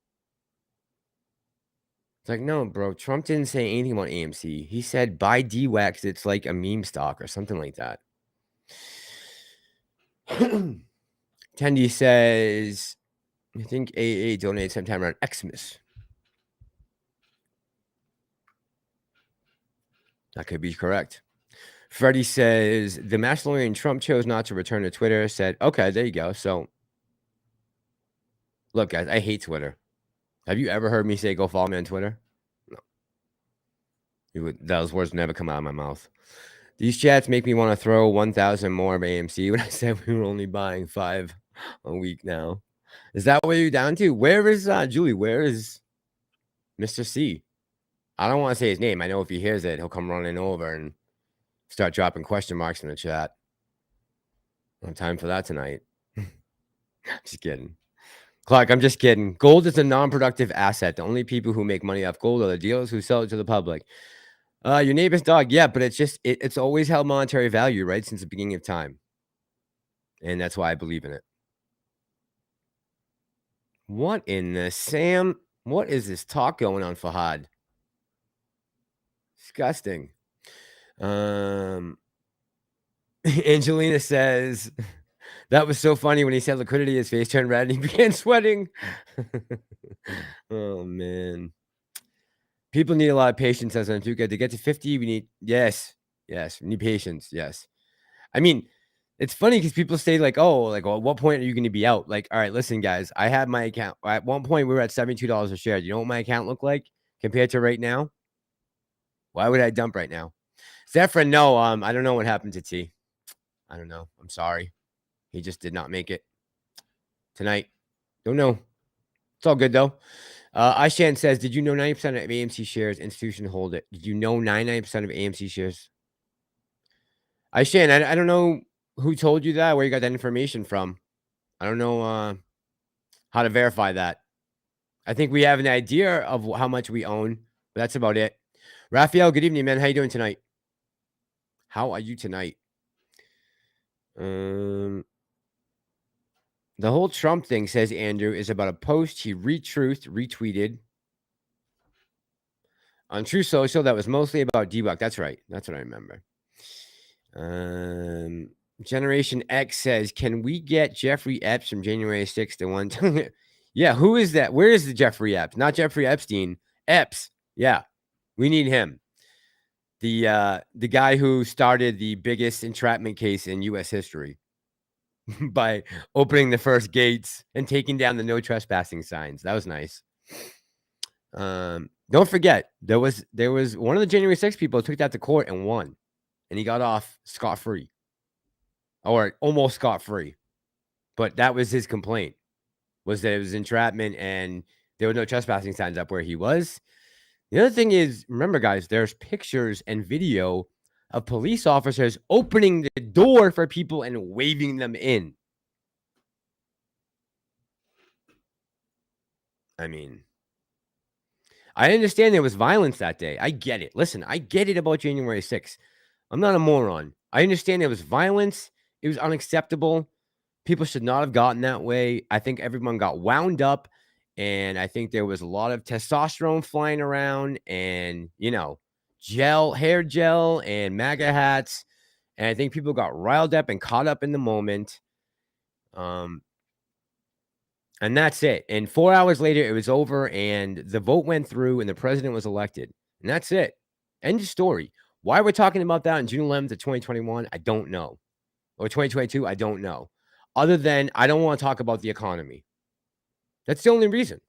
[SPEAKER 2] It's like, no, bro. Trump didn't say anything about AMC. He said buy DWAX. It's like a meme stock or something like that. Tendy says, I think AA donated sometime around Xmas. That could be correct. Freddie says, the Massalorian Trump chose not to return to Twitter. Said, okay, there you go. So, look, guys, I hate Twitter. Have you ever heard me say go follow me on Twitter? No. Those words never come out of my mouth. These chats make me want to throw 1,000 more of AMC when I said we were only buying 5 a week now. Is that what you're down to? Where is Julie? Where is Mr. C? I don't want to say his name. I know if he hears it, he'll come running over and start dropping question marks in the chat. No time for that tonight. Just kidding. Clark, I'm just kidding. Gold is a non-productive asset. The only people who make money off gold are the dealers who sell it to the public. Your neighbor's dog, yeah, but it's always held monetary value, right, since the beginning of time. And that's why I believe in it. What in the Sam? What is this talk going on, Fahad? Disgusting. Angelina says, That was so funny when he said liquidity, his face turned red and he began sweating. Oh, man. People need a lot of patience, as Antuka. To get to 50, we need, yes, we need patience, yes. I mean, it's funny because people say, like, oh, like, well, at what point are you going to be out? Like, all right, listen, guys, I had my account. At one point, we were at $72 a share. Do you know what my account looked like compared to right now? Why would I dump right now? Zephyr, no, I don't know what happened to T. I don't know. I'm sorry. He just did not make it tonight. Don't know. It's all good, though. Aishan says, did you know 90% of AMC shares institution hold it? Did you know 99% of AMC shares? Aishan, I don't know who told you that, where you got that information from. I don't know how to verify that. I think we have an idea of how much we own, but that's about it. Raphael, good evening, man. How you doing tonight? How are you tonight? The whole Trump thing, says Andrew, is about a post he retweeted on True Social that was mostly about D-Buck. That's right. That's what I remember. Generation X says, can we get Jeffrey Epps from January 6th to one? Yeah, who is that? Where is the Jeffrey Epps? Not Jeffrey Epstein. Epps. Yeah, we need him. The guy who started the biggest entrapment case in U.S. history by opening the first gates and taking down the no trespassing signs. That was nice. Don't forget, there was one of the January 6th people took that to court and won, and he got off scot-free, or almost scot-free. But that was his complaint, was that it was entrapment and there were no trespassing signs up where he was. The other thing is, remember, guys, there's pictures and video of police officers opening the door for people and waving them in. I mean, I understand there was violence that day. I get it. Listen, I get it about January 6th. I'm not a moron. I understand there was violence. It was unacceptable. People should not have gotten that way. I think everyone got wound up, and I think there was a lot of testosterone flying around and, hair gel and MAGA hats. And I think people got riled up and caught up in the moment. And that's it. And 4 hours later, it was over, and the vote went through, and the president was elected. And that's it. End of story. Why we're talking about that on June 11th of 2021, I don't know. Or 2022, I don't know. Other than I don't want to talk about the economy. That's the only reason.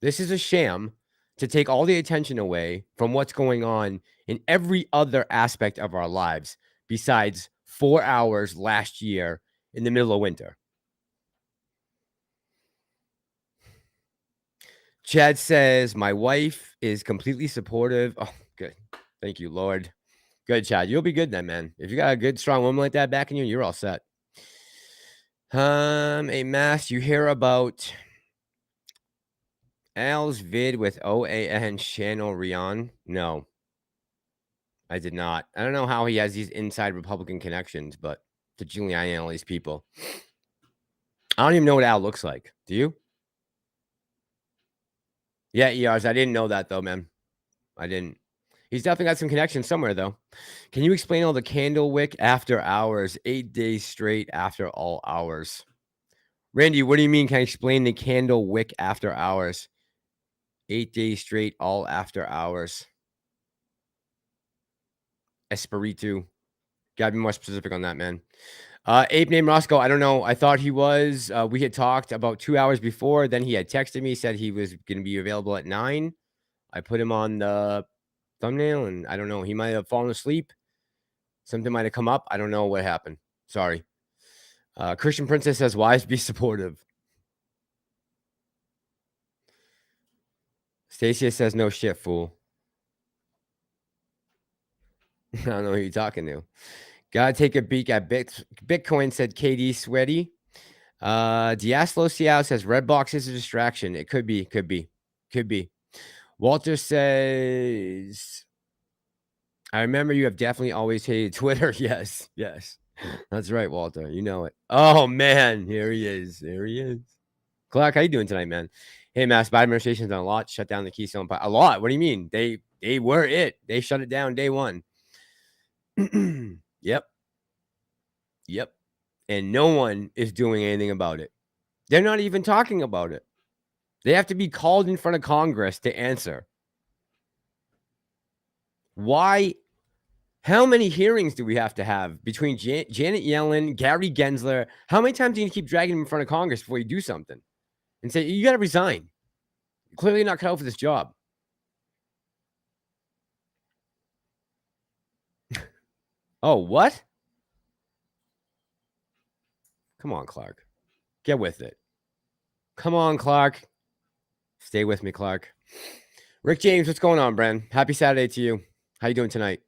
[SPEAKER 2] This is a sham to take all the attention away from what's going on in every other aspect of our lives besides 4 hours last year in the middle of winter. Chad says, my wife is completely supportive. Oh, good. Thank you, Lord. Good, Chad. You'll be good then, man. If you got a good, strong woman like that backing you, you're all set. A mass, you hear about Al's vid with OAN channel Rion? No, I did not. I don't know how he has these inside Republican connections, but to Giuliani and all these people. I don't even know what Al looks like. Do you? Yeah, ERs. I didn't know that, though, man. I didn't. He's definitely got some connections somewhere, though. Can you explain all the candle wick after hours, 8 days straight after all hours? Randy, what do you mean? Can I explain the candle wick after hours? 8 days straight, all after hours. Espiritu. Gotta be more specific on that, man. Ape named Roscoe, I don't know. I thought he was. We had talked about 2 hours before. Then he had texted me, said he was going to be available at 9. I put him on the thumbnail, and I don't know. He might have fallen asleep. Something might have come up. I don't know what happened. Sorry. Christian Princess says, wise, be supportive. Stacia says, no shit, fool. I don't know who you're talking to. Gotta take a peek at Bitcoin, said KD Sweaty. Diaslo Ciao says, Redbox is a distraction. It could be. Walter says, I remember you have definitely always hated Twitter. Yes. That's right, Walter. You know it. Oh, man. Here he is. Clark, how you doing tonight, man? Hey, Mass, Biden administration's done a lot. Shut down the Keystone Pipeline. A lot? What do you mean? They were it. They shut it down day one. Yep. and no one is doing anything about it. They're not even talking about it. They have to be called in front of Congress to answer. Why? How many hearings do we have to have between Janet Yellen, Gary Gensler? How many times do you need to keep dragging him in front of Congress before you do something and say, you got to resign? You're clearly not cut out for this job. Oh, what? Come on, Clark. Get with it. Come on, Clark. Stay with me, Clark. Rick James, what's going on, Bren? Happy Saturday to you. How you doing tonight?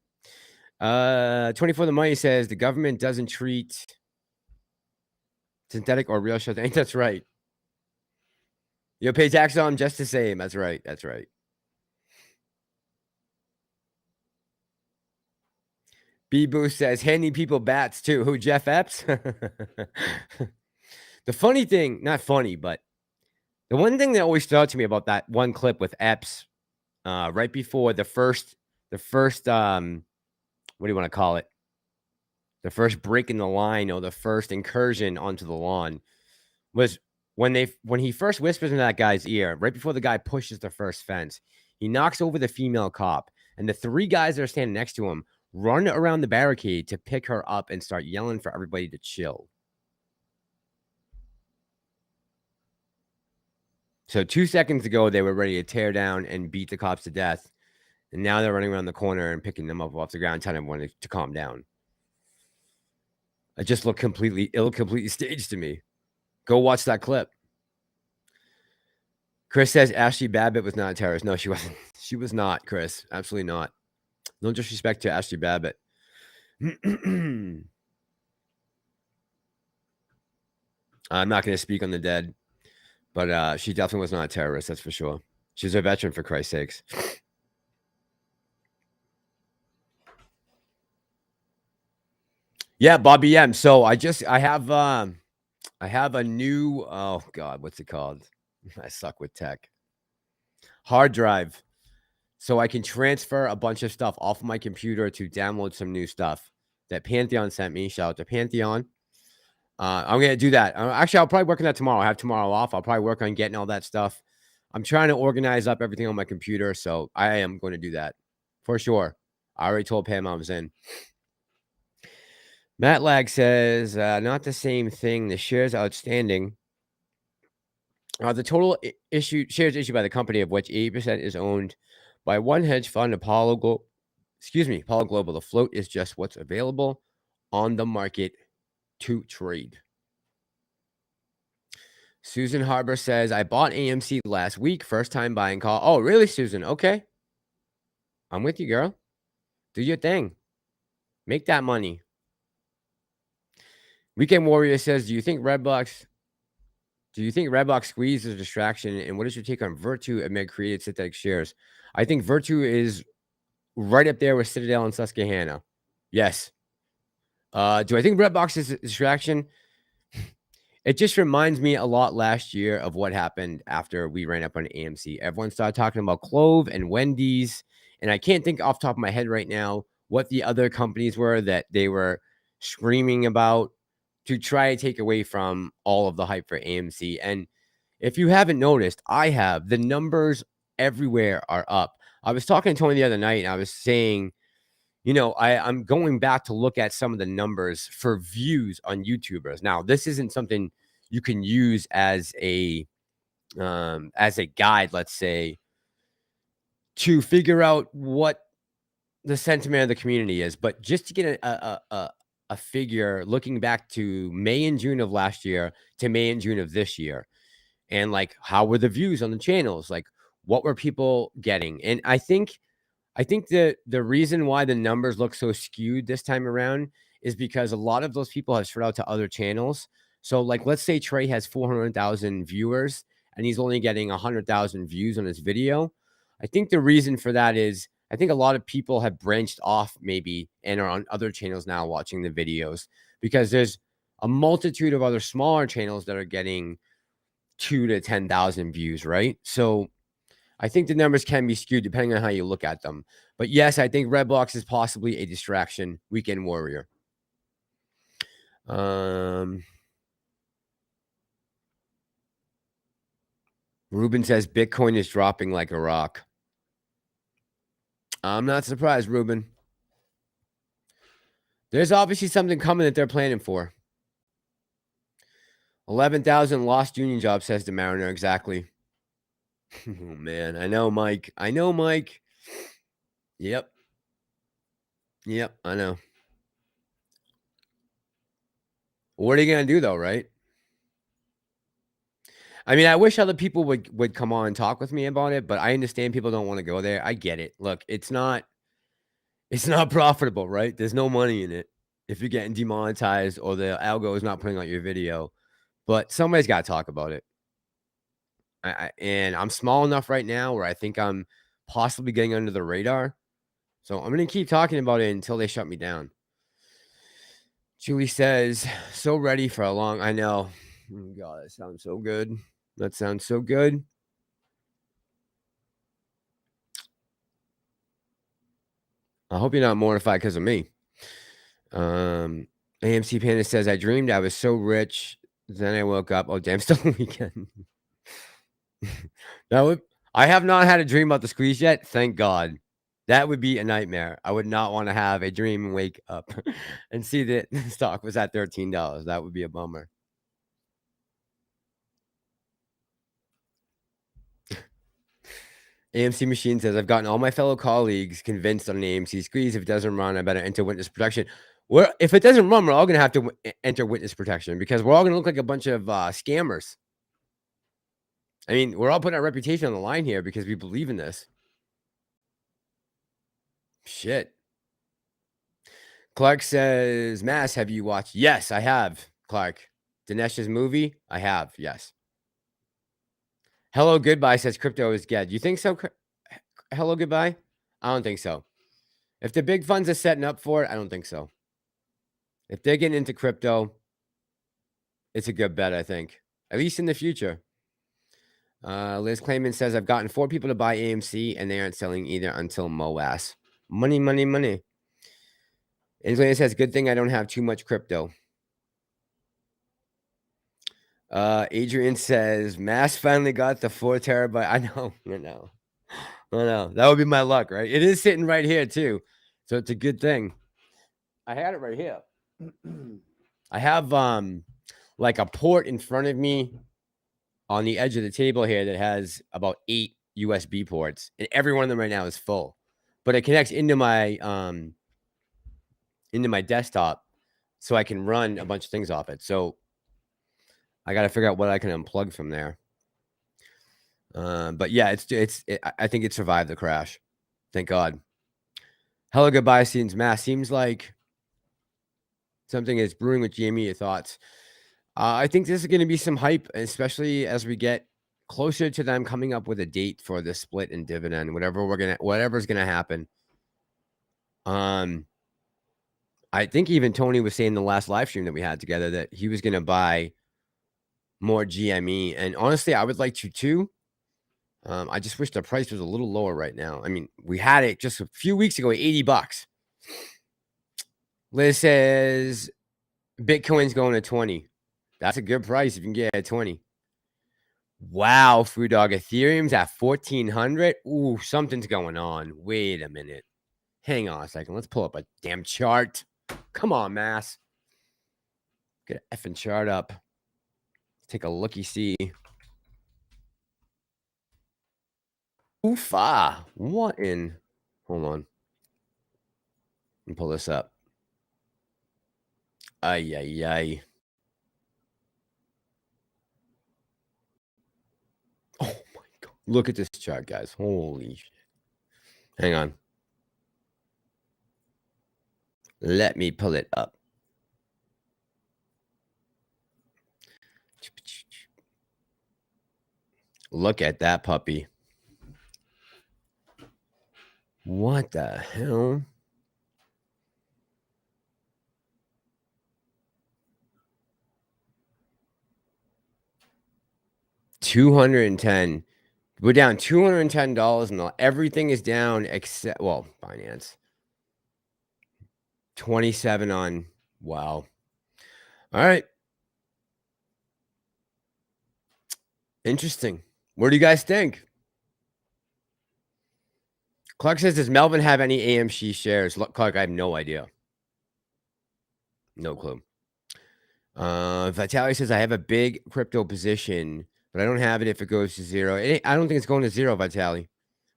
[SPEAKER 2] 24 the Money says the government doesn't treat synthetic or real sugar. Ain't that's right. You'll pay tax on them just the same. That's right. That's right. B-Boost says handing people bats too. Who, Jeff Epps? The funny thing, not funny, but the one thing that always stood out to me about that one clip with Epps, right before the first, what do you want to call it? The first break in the line or the first incursion onto the lawn was when he first whispers in that guy's ear, right before the guy pushes the first fence, he knocks over the female cop, and the three guys that are standing next to him run around the barricade to pick her up and start yelling for everybody to chill. So 2 seconds ago, they were ready to tear down and beat the cops to death. And now they're running around the corner and picking them up off the ground, telling everyone to calm down. It just looked completely staged to me. Go watch that clip. Chris says Ashley Babbitt was not a terrorist. No, she wasn't. She was not, Chris. Absolutely not. No disrespect to Ashley Babbitt. I'm not going to speak on the dead, but she definitely was not a terrorist. That's for sure. She's a veteran, for Christ's sakes. Yeah, Bobby M. So I have a new, oh God, what's it called? I suck with tech. Hard drive. So I can transfer a bunch of stuff off of my computer to download some new stuff that Pantheon sent me. Shout out to Pantheon. I'm going to do that. Actually, I'll probably work on that tomorrow. I have tomorrow off. I'll probably work on getting all that stuff. I'm trying to organize up everything on my computer, so I am going to do that for sure. I already told Pam I was in. Matt Lag says, not the same thing. The shares outstanding. The total shares issued by the company, of which 80% is owned by one hedge fund, Apollo Global. The float is just what's available on the market to trade. Susan Harbor says, I bought AMC last week. First time buying call. Oh, really, Susan? Okay. I'm with you, girl. Do your thing. Make that money. Weekend Warrior says, do you think Redbox squeeze is a distraction? And what is your take on Virtu amid created synthetic shares? I think Virtu is right up there with Citadel and Susquehanna. Yes. Do I think Redbox is a distraction? It just reminds me a lot last year of what happened after we ran up on AMC. Everyone started talking about Clove and Wendy's, and I can't think off the top of my head right now what the other companies were that they were screaming about to try to take away from all of the hype for AMC. And if you haven't noticed, I have. The numbers everywhere are up. I was talking to Tony the other night, and I was saying, I'm going back to look at some of the numbers for views on YouTubers. Now, this isn't something you can use as a guide, let's say, to figure out what the sentiment of the community is. But just to get a figure looking back to May and June of last year to May and June of this year, and like how were the views on the channels? Like what were people getting? And I think the reason why the numbers look so skewed this time around is because a lot of those people have spread out to other channels. So like, let's say Trey has 400,000 viewers and he's only getting 100,000 views on his video. I think the reason for that is I think a lot of people have branched off maybe and are on other channels now watching the videos because there's a multitude of other smaller channels that are getting 2 to 10,000 views, right? So I think the numbers can be skewed depending on how you look at them. But yes, I think Redbox is possibly a distraction. Weekend Warrior. Ruben says Bitcoin is dropping like a rock. I'm not surprised, Ruben. There's obviously something coming that they're planning for. 11,000 lost union jobs, says the Mariner. Exactly. Oh, man. I know, Mike. I know, Mike. Yep. Yep, I know. What are you going to do, though, right? I mean, I wish other people would come on and talk with me about it, but I understand people don't want to go there. I get it. Look, it's not profitable, right? There's no money in it if you're getting demonetized or the algo is not putting out your video. But somebody's got to talk about it. And I'm small enough right now where I think I'm possibly getting under the radar. So I'm going to keep talking about it until they shut me down. Julie says, so ready for a long, I know. Oh, God, that sounds so good. That sounds so good. I hope you're not mortified because of me. AMC Panda says, I dreamed I was so rich. Then I woke up. Oh, damn, still weekend. I have not had a dream about the squeeze yet. Thank God. That would be a nightmare. I would not want to have a dream and wake up and see that the stock was at $13. That would be a bummer. AMC Machine says, I've gotten all my fellow colleagues convinced on an AMC squeeze. If it doesn't run, I better enter witness protection. If it doesn't run, we're all going to have to enter witness protection because we're all going to look like a bunch of scammers. I mean, we're all putting our reputation on the line here because we believe in this. Shit. Clark says, Mass, have you watched? Yes, I have, Clark. Dinesh's movie? I have, yes. Hello, goodbye, says crypto is dead. You think so? Hello, goodbye? I don't think so. If the big funds are setting up for it, I don't think so. If they're getting into crypto, it's a good bet, I think. At least in the future. Liz Clayman says, I've gotten 4 people to buy AMC, and they aren't selling either until MOAS. Money, money, money. Angela says, good thing I don't have too much crypto. Adrian says, Mass finally got the 4 terabyte. I know. That would be my luck, right? It is sitting right here, too. So it's a good thing. I had it right here. I have like a port in front of me on the edge of the table here that has about 8 USB ports, and every one of them right now is full. But it connects into my desktop, so I can run a bunch of things off it. So I got to figure out what I can unplug from there. But yeah, I think it survived the crash. Thank God. Hello, goodbye, scenes. Mass seems like something is brewing with Jamie. Your thoughts? I think this is going to be some hype, especially as we get closer to them coming up with a date for the split and dividend, whatever's gonna happen. I think even Tony was saying the last live stream that we had together that he was gonna buy more GME, and honestly, I would like to too. I just wish the price was a little lower right now. I mean, we had it just a few weeks ago at $80. Liz says Bitcoin's going to 20. That's a good price if you can get it at 20. Wow, Food Dog. Ethereum's at 1,400. Ooh, something's going on. Wait a minute. Hang on a second. Let's pull up a damn chart. Come on, Mass. Get an effing chart up. Take a looky-see. Oofa. What in? Hold on. Let me pull this up. Ay, ay, ay. Oh, my God. Look at this chart, guys. Holy shit. Hang on. Let me pull it up. Look at that puppy. What the hell? $210. We're down $210 and everything is down except, well, Binance. 27 on, wow. All right. Interesting. What do you guys think? Clark says, does Melvin have any AMC shares? Look, Clark, I have no idea. No clue. Vitaly says, I have a big crypto position, but I don't have it if it goes to zero. I don't think it's going to zero, Vitaly.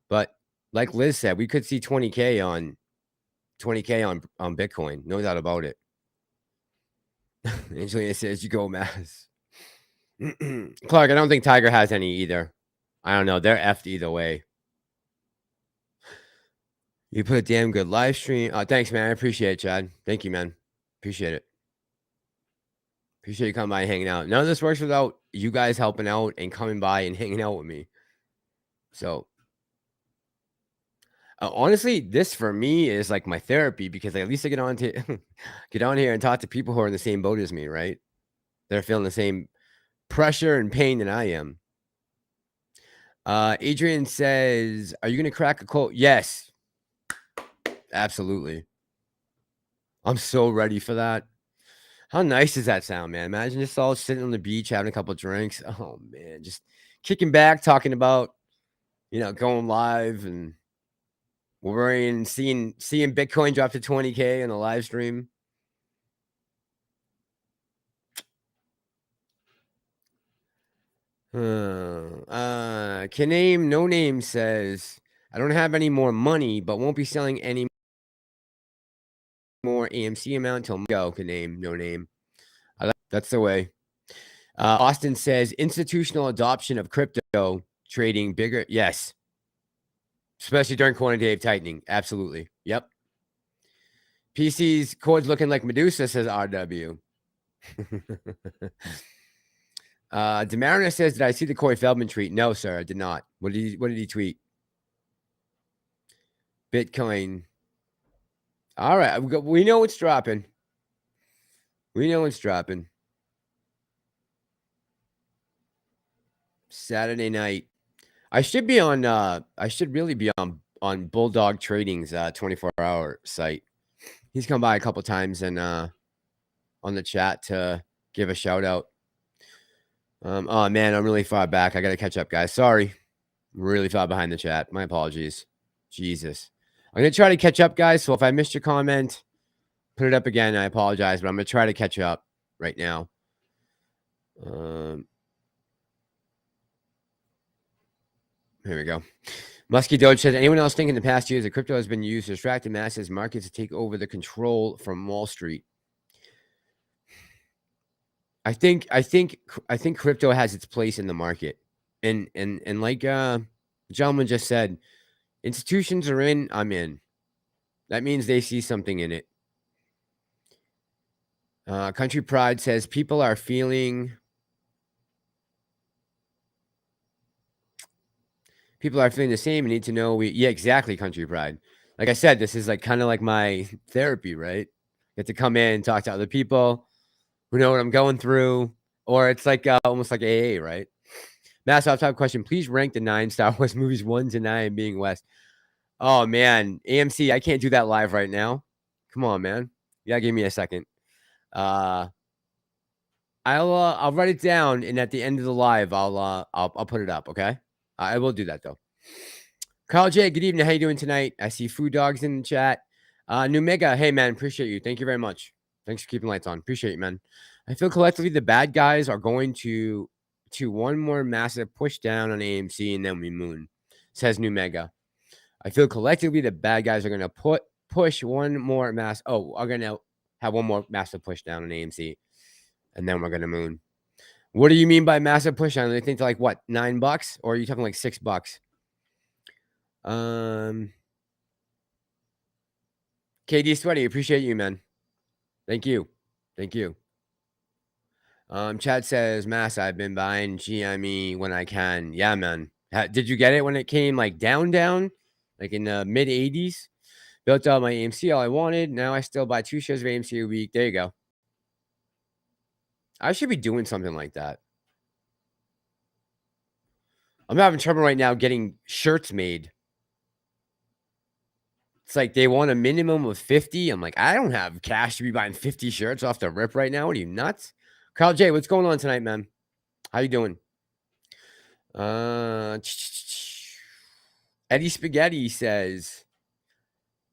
[SPEAKER 2] But like Liz said, we could see 20K on Bitcoin. No doubt about it. Angelina says, you go, Mass. Clark, I don't think Tiger has any either. I don't know. They're effed either way. You put a damn good live stream. Thanks, man. I appreciate it, Chad. Thank you, man. Appreciate it. Appreciate you coming by and hanging out. None of this works without you guys helping out and coming by and hanging out with me. So, honestly, this for me is like my therapy because at least I get on here and talk to people who are in the same boat as me, right? They're feeling the same pressure and pain than I am. Adrian says, are you going to crack a cold? Yes. Absolutely. I'm so ready for that. How nice does that sound, man? Imagine just all sitting on the beach, having a couple drinks. Oh, man. Just kicking back, talking about, going live and worrying, seeing Bitcoin drop to 20K in a live stream. Kaname No Name says, I don't have any more money, but won't be selling any more AMC amount till go. Kaname No Name. That's the way. Austin says, institutional adoption of crypto trading bigger. Yes. Especially during quantitative tightening. Absolutely. Yep. PC's code's looking like Medusa, says RW. Demarina says, did I see the Corey Feldman tweet? No, sir, I did not. What did he tweet? Bitcoin. All right. We know it's dropping. We know it's dropping. Saturday night. I should really be on Bulldog Trading's 24-hour site. He's come by a couple times and on the chat to give a shout out. Oh man, I'm really far back. I gotta catch up, guys. Sorry. I'm really far behind the chat. My apologies. Jesus. I'm gonna try to catch up, guys. So if I missed your comment, put it up again. I apologize, but I'm gonna try to catch up right now. Here we go. Muskie Doge says, anyone else think in the past years that crypto has been used to distract the masses markets to take over the control from Wall Street? I think crypto has its place in the market. And like the gentleman just said, institutions are in, I'm in. That means they see something in it. Country Pride says people are feeling the same and need to know yeah, exactly, Country Pride. Like I said, this is like kind of like my therapy, right? Get to come in and talk to other people who know what I'm going through, or it's like almost like AA, right? Mass off-top question. Please rank the 9 Star Wars movies 1 to 9 being West. Oh, man. AMC, I can't do that live right now. Come on, man. You gotta give me a second. I'll write it down, and at the end of the live, I'll put it up, okay? I will do that, though. Carl J, good evening. How you doing tonight? I see Food Dogs in the chat. New Mega, hey, man. Appreciate you. Thank you very much. Thanks for keeping lights on. Appreciate you, man. I feel collectively the bad guys are going to one more massive push down on AMC, and then we moon, says New Mega. I feel collectively the bad guys are going to push one more are going to have one more massive push down on AMC, and then we're going to moon. What do you mean by massive push down? They think to like what, $9, or are you talking like $6? KD Sweaty, appreciate you, man. Thank you. Chad says, Mass, I've been buying GME when I can. Yeah, man. Did you get it when it came like down, like in the mid 80s? Built out my AMC all I wanted. Now I still buy 2 shares of AMC a week. There you go. I should be doing something like that. I'm having trouble right now getting shirts made. It's like they want a minimum of 50. I'm like, I don't have cash to be buying 50 shirts off the rip right now. What are you, nuts? Carl J, what's going on tonight, man? How you doing? Eddie Spaghetti says,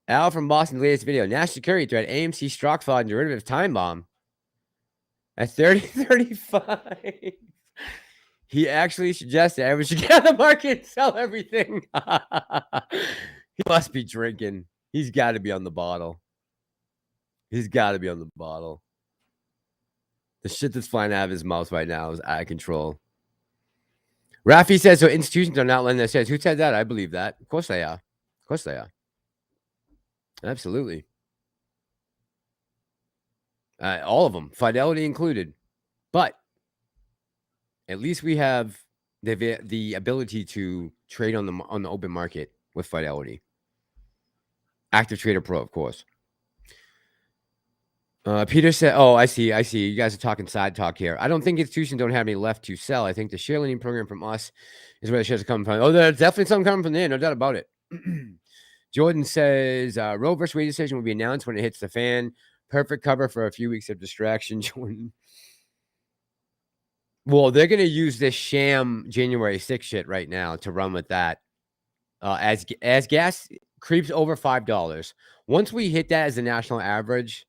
[SPEAKER 2] Al from Boston's latest video, national security threat, AMC stock fraud and derivative time bomb at 30.35. He actually suggested everyone should get on the market and sell everything. He must be drinking. He's got to be on the bottle. He's got to be on the bottle. The shit that's flying out of his mouth right now is out of control. Rafi says, so institutions are not lending their shares. Who said that? I believe that. Of course they are. Of course they are. Absolutely. All of them, Fidelity included. But at least we have the ability to trade on the open market with Fidelity. Active Trader Pro, of course. Peter said, oh, I see. You guys are talking side talk here. I don't think institutions don't have any left to sell. I think the share lending program from us is where the shares are coming from. Oh, there's definitely something coming from there. No doubt about it. Jordan says, Roe versus Wade decision will be announced when it hits the fan. Perfect cover for a few weeks of distraction, Jordan. Well, they're going to use this sham January 6th shit right now to run with that. As gas creeps over $5. Once we hit that as a national average,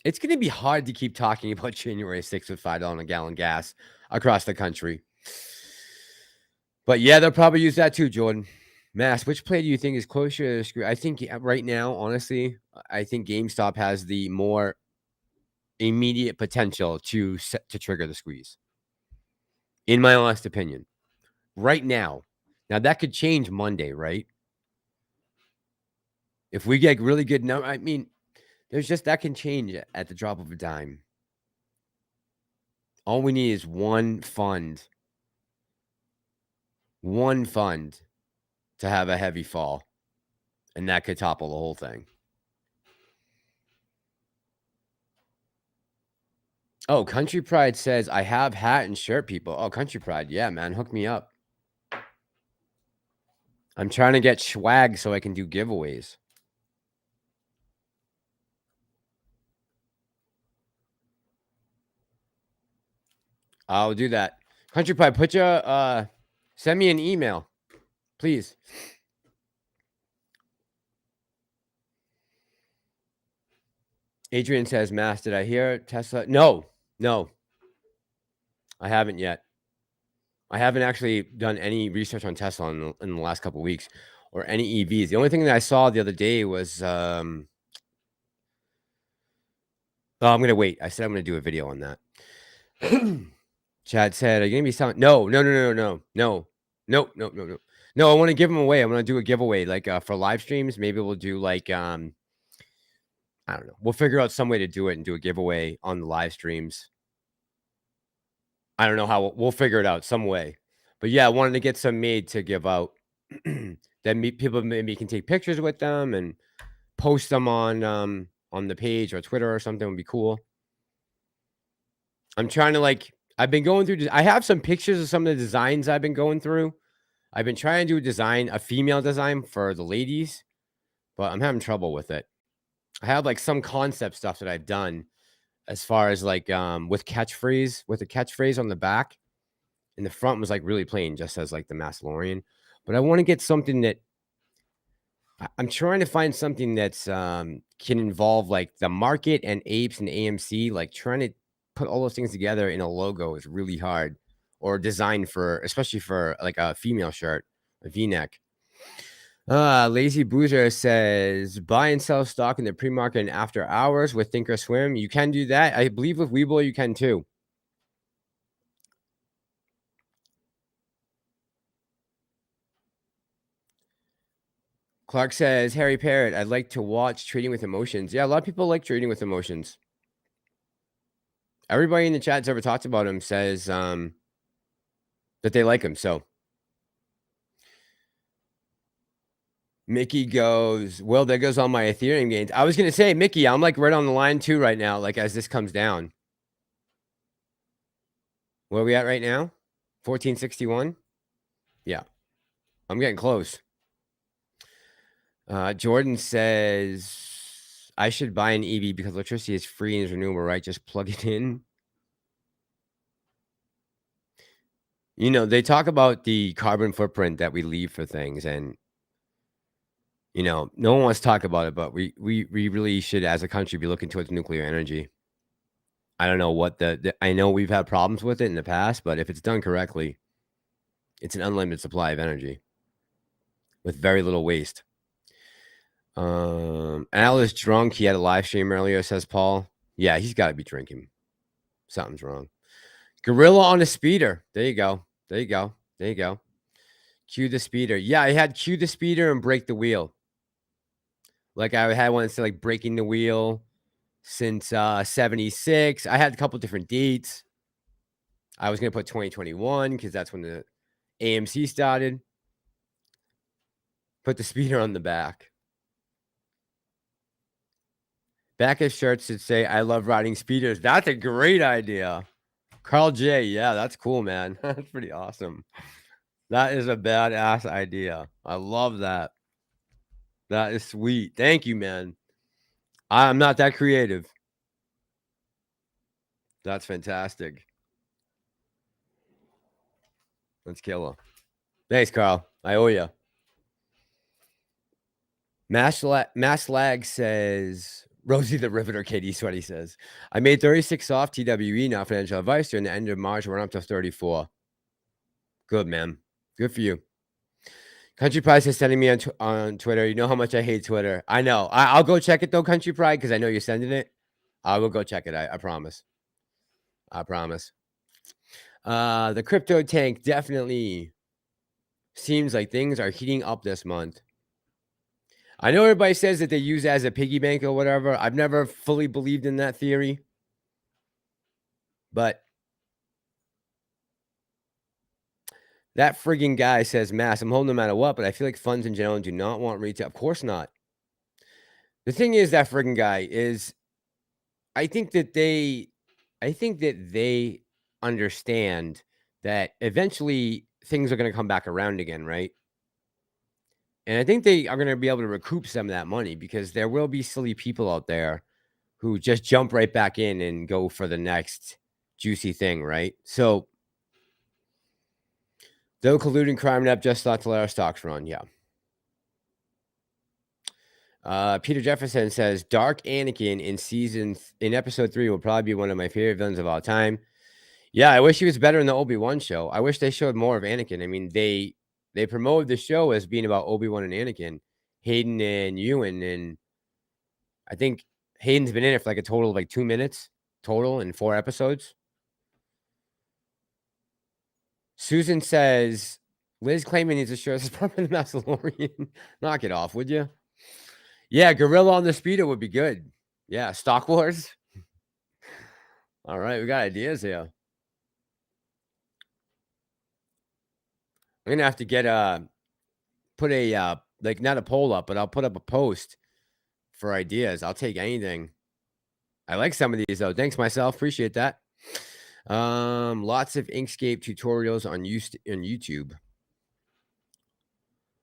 [SPEAKER 2] it's going to be hard to keep talking about January 6th with $5 a gallon gas across the country. But yeah, they'll probably use that too, Jordan. Mass, which play do you think is closer to the screw? I think right now, honestly, I think GameStop has the more immediate potential to trigger the squeeze. In my honest opinion. Right now. Now, that could change Monday, right? If we get really good numbers, I mean, there's just that can change at the drop of a dime. All we need is one fund to have a heavy fall, and that could topple the whole thing. Oh, Country Pride says, I have hat and shirt, people. Oh, Country Pride. Yeah, man. Hook me up. I'm trying to get swag so I can do giveaways. I'll do that. Country Pride, put your, send me an email, please. Adrian says, Mass, did I hear Tesla? No. I haven't yet. I haven't actually done any research on Tesla in the last couple of weeks or any EVs. The only thing that I saw the other day was, I'm going to wait. I said I'm going to do a video on that. Chad said, are you going to be selling? No. No, I want to give them away. I'm going to do a giveaway like for live streams. Maybe we'll do like, I don't know. We'll figure out some way to do it and do a giveaway on the live streams. I don't know how. We'll figure it out some way. But yeah, I wanted to get some made to give out. Then people maybe can take pictures with them and post them on the page or Twitter or something would be cool. I'm trying to I've been going through. I have some pictures of some of the designs I've been going through. I've been trying to do a female design for the ladies, but I'm having trouble with it. I have some concept stuff that I've done as far as with the catchphrase on the back, and the front was really plain, just as the Massalorian. But I want to get something that I'm trying to find something that's can involve the market and apes and AMC. Trying to put all those things together in a logo is really hard, or design especially for a female shirt, a V-neck. Lazy Boozer says, buy and sell stock in the pre-market and after hours with Thinkorswim. You can do that. I believe with Webull you can too. Clark says, Harry Parrott, I'd like to watch Trading with Emotions. Yeah, a lot of people like Trading with Emotions. Everybody in the chat that's ever talked about him says that they like him. So Mickey goes, well, there goes all my Ethereum gains. I was going to say, Mickey, I'm right on the line too right now, as this comes down. Where are we at right now? 1461? Yeah. I'm getting close. Jordan says I should buy an EV because electricity is free and is renewable, right? Just plug it in. You know, they talk about the carbon footprint that we leave for things, and you know, no one wants to talk about it, but we really should, as a country, be looking towards nuclear energy. I don't know what I know we've had problems with it in the past, but if it's done correctly, it's an unlimited supply of energy with very little waste. Al is drunk. He had a live stream earlier, says Paul. Yeah, he's got to be drinking. Something's wrong. Gorilla on a speeder. There you go. There you go. There you go. Cue the speeder. Yeah, I had cue the speeder and break the wheel. Like I had one that's like breaking the wheel since 76. I had a couple different dates. I was going to put 2021 because that's when the AMC started. Put the speeder on the back. Back of shirts should say, I love riding speeders. That's a great idea. Carl J. Yeah, that's cool, man. That's pretty awesome. That is a badass idea. I love that. That is sweet. Thank you, man. I'm not that creative. That's fantastic. Let's kill her. Thanks, Carl. I owe you. Masslag says, Rosie the Riveter, Katie Sweaty says, I made 36 off TWE, not financial advice, during the end of March. We're up to 34. Good, man. Good for you. Country Pride is sending me on Twitter. You know how much I hate Twitter. I know. I'll go check it, though, Country Pride, because I know you're sending it. I will go check it. I promise. I promise. The crypto tank definitely seems like things are heating up this month. I know everybody says that they use it as a piggy bank or whatever. I've never fully believed in that theory. But that frigging guy says, Mass, I'm holding no matter what, but I feel like funds in general do not want retail. Of course not. The thing is, that frigging guy is, I think that they understand that eventually things are going to come back around again, right? And I think they are going to be able to recoup some of that money because there will be silly people out there who just jump right back in and go for the next juicy thing, right? So, though colluding crime net just thought to let our stocks run, yeah. Peter Jefferson says Dark Anakin in episode 3 will probably be one of my favorite villains of all time. Yeah, I wish he was better in the Obi-Wan show. I wish they showed more of Anakin. I mean, they promoted the show as being about Obi-Wan and Anakin, Hayden and Ewan, and I think Hayden's been in it for like a total of like 2 minutes total in 4 episodes. Susan says Liz claiming he's a shirt is part of the Massalorian. Knock it off, would you? Yeah, Gorilla on the speeder would be good. Yeah, Stock Wars. All right, we got ideas here. I'm gonna have to get put a like not a poll up, but I'll put up a post for ideas. I'll take anything. I like some of these though. Thanks myself. Appreciate that. Lots of Inkscape tutorials on YouTube.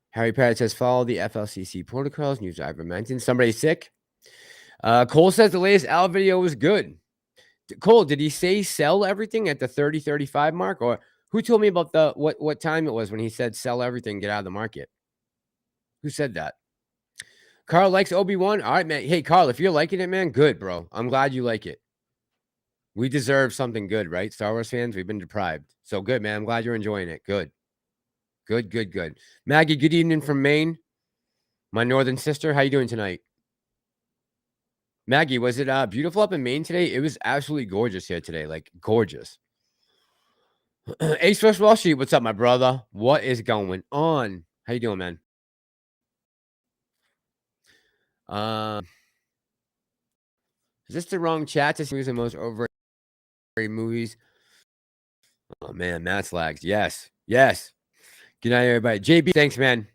[SPEAKER 2] Harry Parrott says follow the FLCC protocols. News driver mentioned somebody's sick. Cole says the latest Al video was good. Cole, did he say sell everything at the 30-35 mark, or who told me about the what time it was when he said sell everything, get out of the market? Who said that? Carl likes Obi-Wan. All right, man. Hey, Carl, if you're liking it, man, good, bro. I'm glad you like it. We deserve something good, right? Star Wars fans, we've been deprived. So good, man. I'm glad you're enjoying it. Good. Good. Maggie, good evening from Maine. My northern sister, how you doing tonight? Maggie, was it beautiful up in Maine today? It was absolutely gorgeous here today, like gorgeous. Ace First Wall Street, what's up, my brother? What is going on? How you doing, man? Is this the wrong chat to see who's the most overrated movies? Oh man, Matt's lags. Yes. Good night, everybody. JB, thanks, man.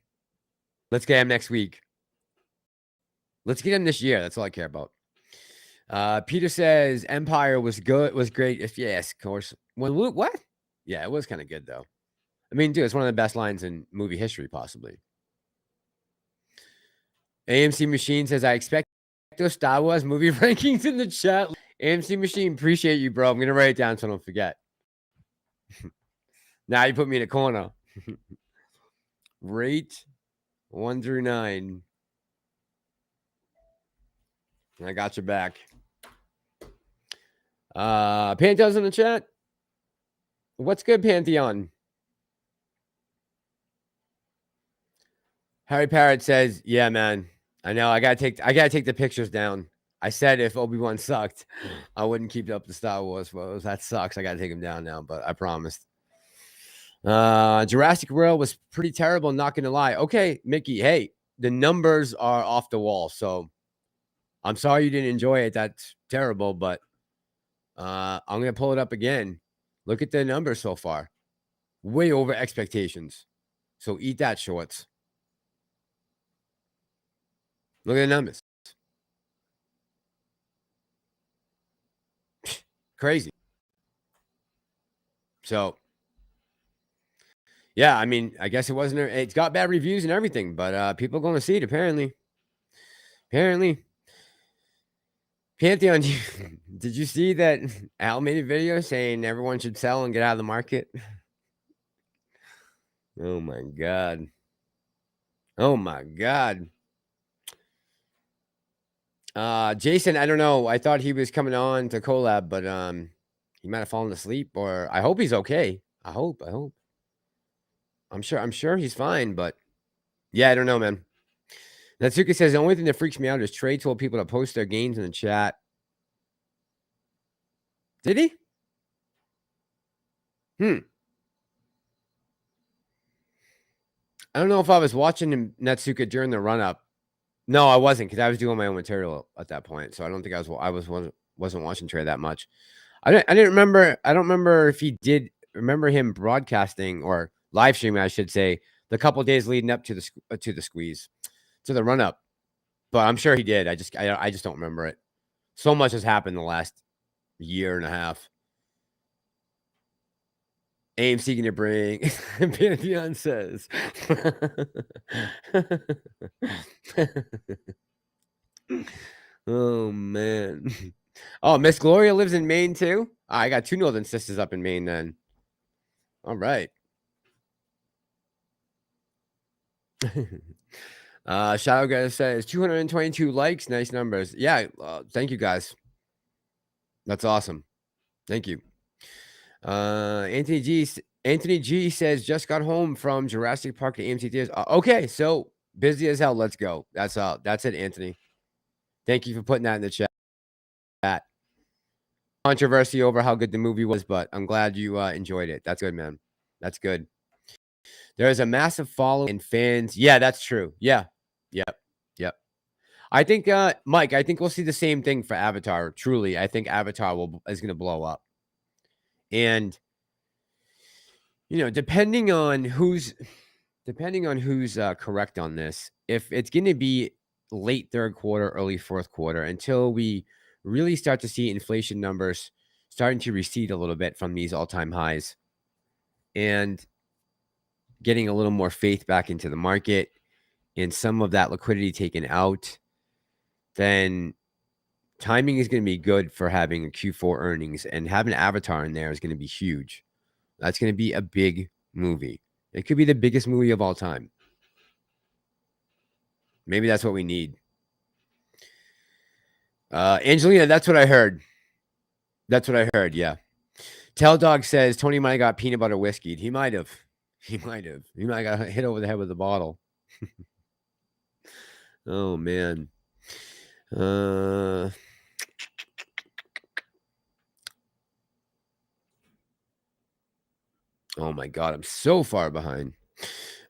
[SPEAKER 2] Let's get him next week. Let's get him this year. That's all I care about. Peter says Empire was good, was great. If yes, of course. What? Yeah, it was kind of good though. I mean, dude, it's one of the best lines in movie history, possibly. AMC Machine says, I expect those Star Wars movie rankings in the chat. AMC Machine, appreciate you, bro. I'm going to write it down so I don't forget. Now you put me in a corner. Rate 1 through 9. I got your back. Pantheon's in the chat. What's good, Pantheon? Harry Parrott says, yeah, man. I know. I gotta take the pictures down. I said if Obi-Wan sucked, I wouldn't keep up the Star Wars photos. That sucks. I gotta take him down now, but I promised. Jurassic World was pretty terrible, not gonna lie. Okay, Mickey, hey, the numbers are off the wall, so I'm sorry you didn't enjoy it. That's terrible, but I'm gonna pull it up again. Look at the numbers so far. Way over expectations. So eat that, shorts. Look at the numbers. Crazy. So, yeah, I mean, I guess it wasn't. It's got bad reviews and everything, but people are going to see it apparently. Apparently, Pantheon, did you see that Al made a video saying everyone should sell and get out of the market? Oh my god. Oh my god. Jason, I don't know. I thought he was coming on to collab, but he might have fallen asleep, or I hope he's okay. I hope. I'm sure he's fine, but yeah, I don't know, man. Natsuki says the only thing that freaks me out is Trey told people to post their gains in the chat. Did he? I don't know if I was watching him, Natsuka, during the run up. No, I wasn't, because I was doing my own material at that point. So I don't think wasn't watching Trey that much. I didn't remember. I don't remember if he did remember him broadcasting or live streaming, I should say, the couple days leading up to the squeeze, to the run up. But I'm sure he did. I just don't remember it. So much has happened in the last year and a half. AMC gonna bring Pantheon says. Oh man. Oh, Miss Gloria lives in Maine too. I got 2 northern sisters up in Maine then. All right. Shadow Guy says 222 likes. Nice numbers. Yeah. Thank you guys. That's awesome. Thank you. Anthony G says just got home from Jurassic Park to AMC theaters. Okay, so busy as hell. Let's go. That's it, Anthony. Thank you for putting that in the chat. Controversy over how good the movie was, but I'm glad you enjoyed it. That's good, man. That's good. There is a massive following and fans. Yeah, that's true. Yeah. Yep. I think, Mike, I think we'll see the same thing for Avatar. Truly, I think Avatar is going to blow up. And depending on who's correct on this, if it's going to be late third quarter, early fourth quarter, until we really start to see inflation numbers starting to recede a little bit from these all-time highs and getting a little more faith back into the market and some of that liquidity taken out, then timing is going to be good for having a Q4 earnings, and having Avatar in there is going to be huge. That's going to be a big movie. It could be the biggest movie of all time. Maybe that's what we need. Angelina, that's what I heard. Yeah. Tell Dog says Tony might have got peanut butter whiskey. He might have. He might have got hit over the head with a bottle. Oh man. Oh my God, I'm so far behind.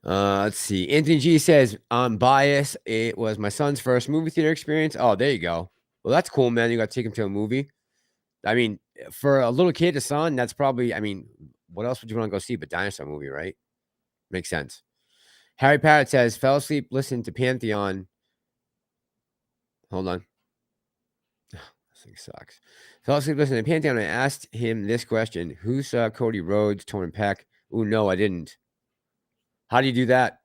[SPEAKER 2] Let's see. Anthony G says, I'm biased. It was my son's first movie theater experience. Oh, there you go. Well, that's cool, man. You got to take him to a movie. I mean, for a little kid, a son, that's probably, what else would you want to go see but dinosaur movie, right? Makes sense. Harry Parrott says, fell asleep listening to Pantheon. Hold on. This thing sucks. Fell asleep listening to Pantheon. I asked him this question. Who saw Cody Rhodes, Torn Peck? Oh, no, I didn't. How do you do that?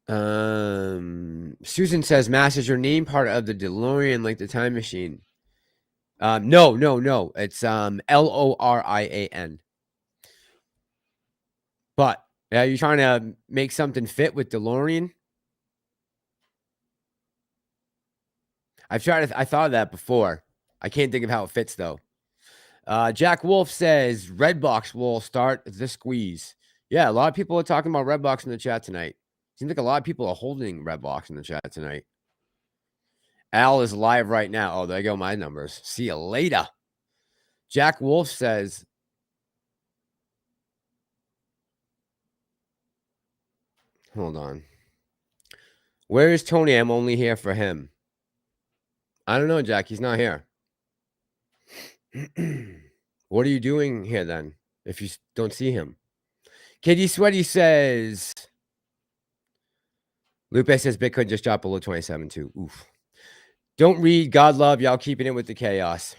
[SPEAKER 2] Susan says, Mass, is your name part of the DeLorean like the time machine? No. It's Lorian. But are you trying to make something fit with DeLorean? I thought of that before. I can't think of how it fits though. Jack Wolf says Redbox will start the squeeze. Yeah, a lot of people are talking about Redbox in the chat tonight. Seems like a lot of people are holding Redbox in the chat tonight. Al is live right now. Oh, there go my numbers. See you later. Jack Wolf says, hold on. Where is Tony? I'm only here for him. I don't know, Jack. He's not here. What are you doing here then if you don't see him? KD Sweaty says, Lupe says Bitcoin just dropped below 27 too. Oof. Don't read. God love. Y'all keeping it with the chaos.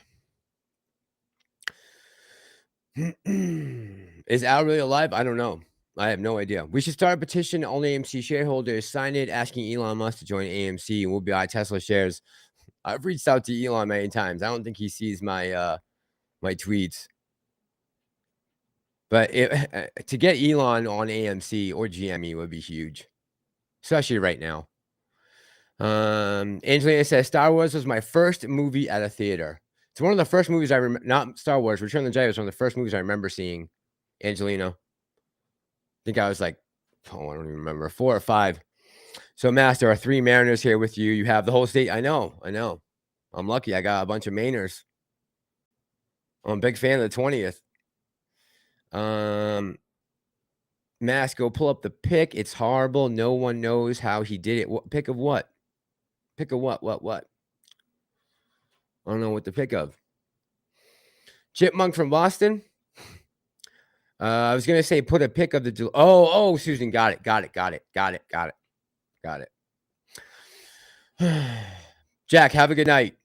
[SPEAKER 2] Is Al really alive? I don't know. I have no idea. We should start a petition. All AMC shareholders sign it, asking Elon Musk to join AMC, and we'll buy Tesla shares. I've reached out to Elon many times. I don't think he sees my my tweets. But to get Elon on AMC or GME would be huge, especially right now. Angelina says Star Wars was my first movie at a theater. It's one of the first movies I remember. Not Star Wars. Return of the Jedi was one of the first movies I remember seeing. Angelina, I think I was like, I don't even remember, 4 or 5. So, Master, there are 3 Mariners here with you. You have the whole state. I know. I'm lucky. I got a bunch of Mainers. I'm a big fan of the 20th. Mask, go pull up the pic. It's horrible. No one knows how he did it. What pic of what? Pic of what? What? I don't know what the pic of. Chipmunk from Boston. I was gonna say put a pic of the. Oh, Susan, got it. Jack, have a good night.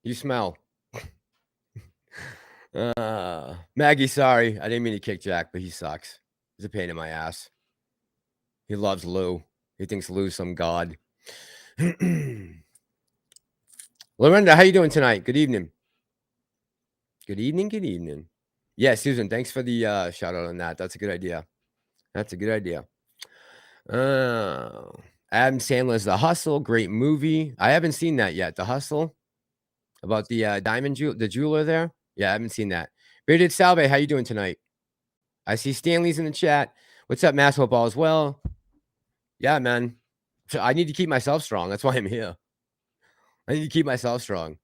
[SPEAKER 2] You smell. Maggie, sorry. I didn't mean to kick Jack, but he sucks. He's a pain in my ass. He loves Lou. He thinks Lou's some god. Lorinda, how you doing tonight? Good evening. Good evening. Yeah, Susan, thanks for the shout out on that. That's a good idea. Adam Sandler's The Hustle, great movie. I haven't seen that yet. The Hustle, about the the jeweler there. Yeah, I haven't seen that. Bearded Salve, how you doing tonight? I see Stanley's in the chat. What's up, Mass Football as well? Yeah, man. I need to keep myself strong. That's why I'm here. I need to keep myself strong.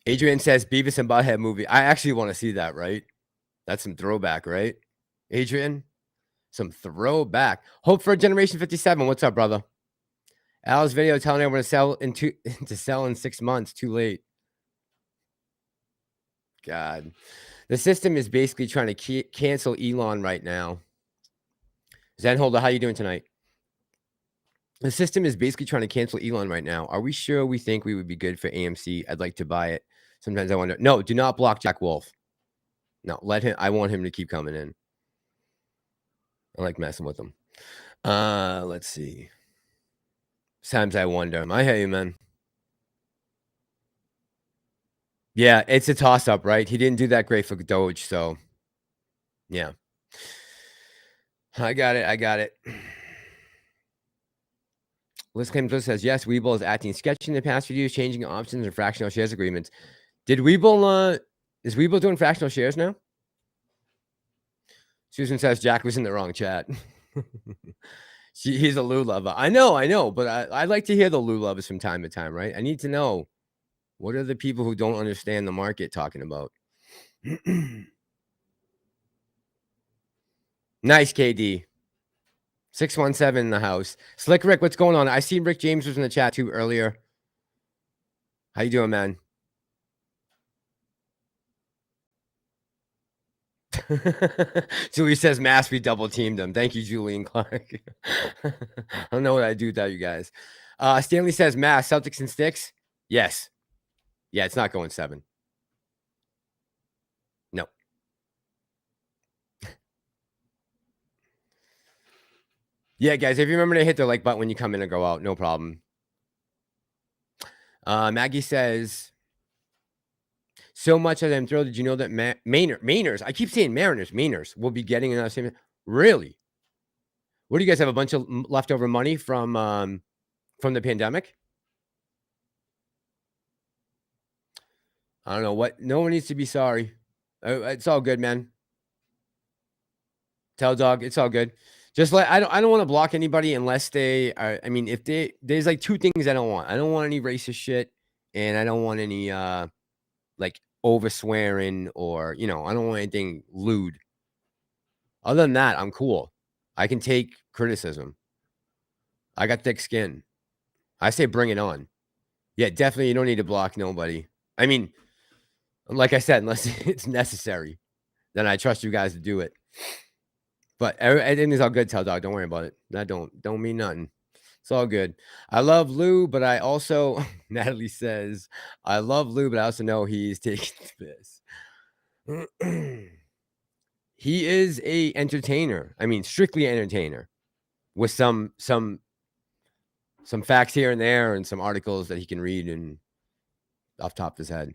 [SPEAKER 2] Adrian says Beavis and Butthead movie. I actually want to see that, right? That's some throwback, right? Adrian, some throwback. Hope for Generation 57. What's up, brother? Al's video telling everyone to sell in 6 months. Too late. God. The system is basically trying to cancel Elon right now. Zenholder, how you doing tonight? The system is basically trying to cancel Elon right now. Are we sure we think we would be good for AMC? I'd like to buy it. Sometimes I wonder. No, do not block Jack Wolf. No, let him. I want him to keep coming in. I like messing with him. Let's see. Sometimes I wonder. I hear you, man. Yeah, it's a toss-up, right? He didn't do that great for Doge, so yeah. I got it. List Claims List says, yes, Webull is acting sketchy in the past few years, changing options and fractional shares agreements. Did Webull, is Webull doing fractional shares now? Susan says Jack was in the wrong chat. He's a Lou lover. I know, but I like to hear the Lou lovers from time to time, right? I need to know, what are the people who don't understand the market talking about? Nice, KD. 617 in the house. Slick Rick, what's going on? I see Rick James was in the chat too earlier. How you doing, man? Julie says, Mass, we double teamed him. Thank you, Julian Clark. I don't know what I do without you guys. Stanley says, Mass, Celtics and Sticks. Yes. Yeah, it's not going 7. Yeah, guys, if you remember to hit the like button when you come in and go out, no problem. Maggie says, so much as I'm thrilled, did you know that Mainers, I keep saying Mainers will be getting another statement. Really? What do you guys have, a bunch of leftover money from the pandemic? I don't know what. No one needs to be sorry. It's all good, man. Tell dog, it's all good. Just like I don't want to block anybody unless they are. I mean, if there's like two things I don't want. I don't want any racist shit, and I don't want any like over swearing, or I don't want anything lewd. Other than that, I'm cool. I can take criticism. I got thick skin. I say bring it on. Yeah, definitely you don't need to block nobody. I mean, like I said, unless it's necessary, then I trust you guys to do it. But everything is all good, Tell Dog. Don't worry about it. That don't mean nothing. It's all good. I love Lou, but I also Natalie says, I love Lou, but I also know he's taking this. He is a entertainer. I mean, strictly entertainer, with some facts here and there and some articles that he can read and off top of his head.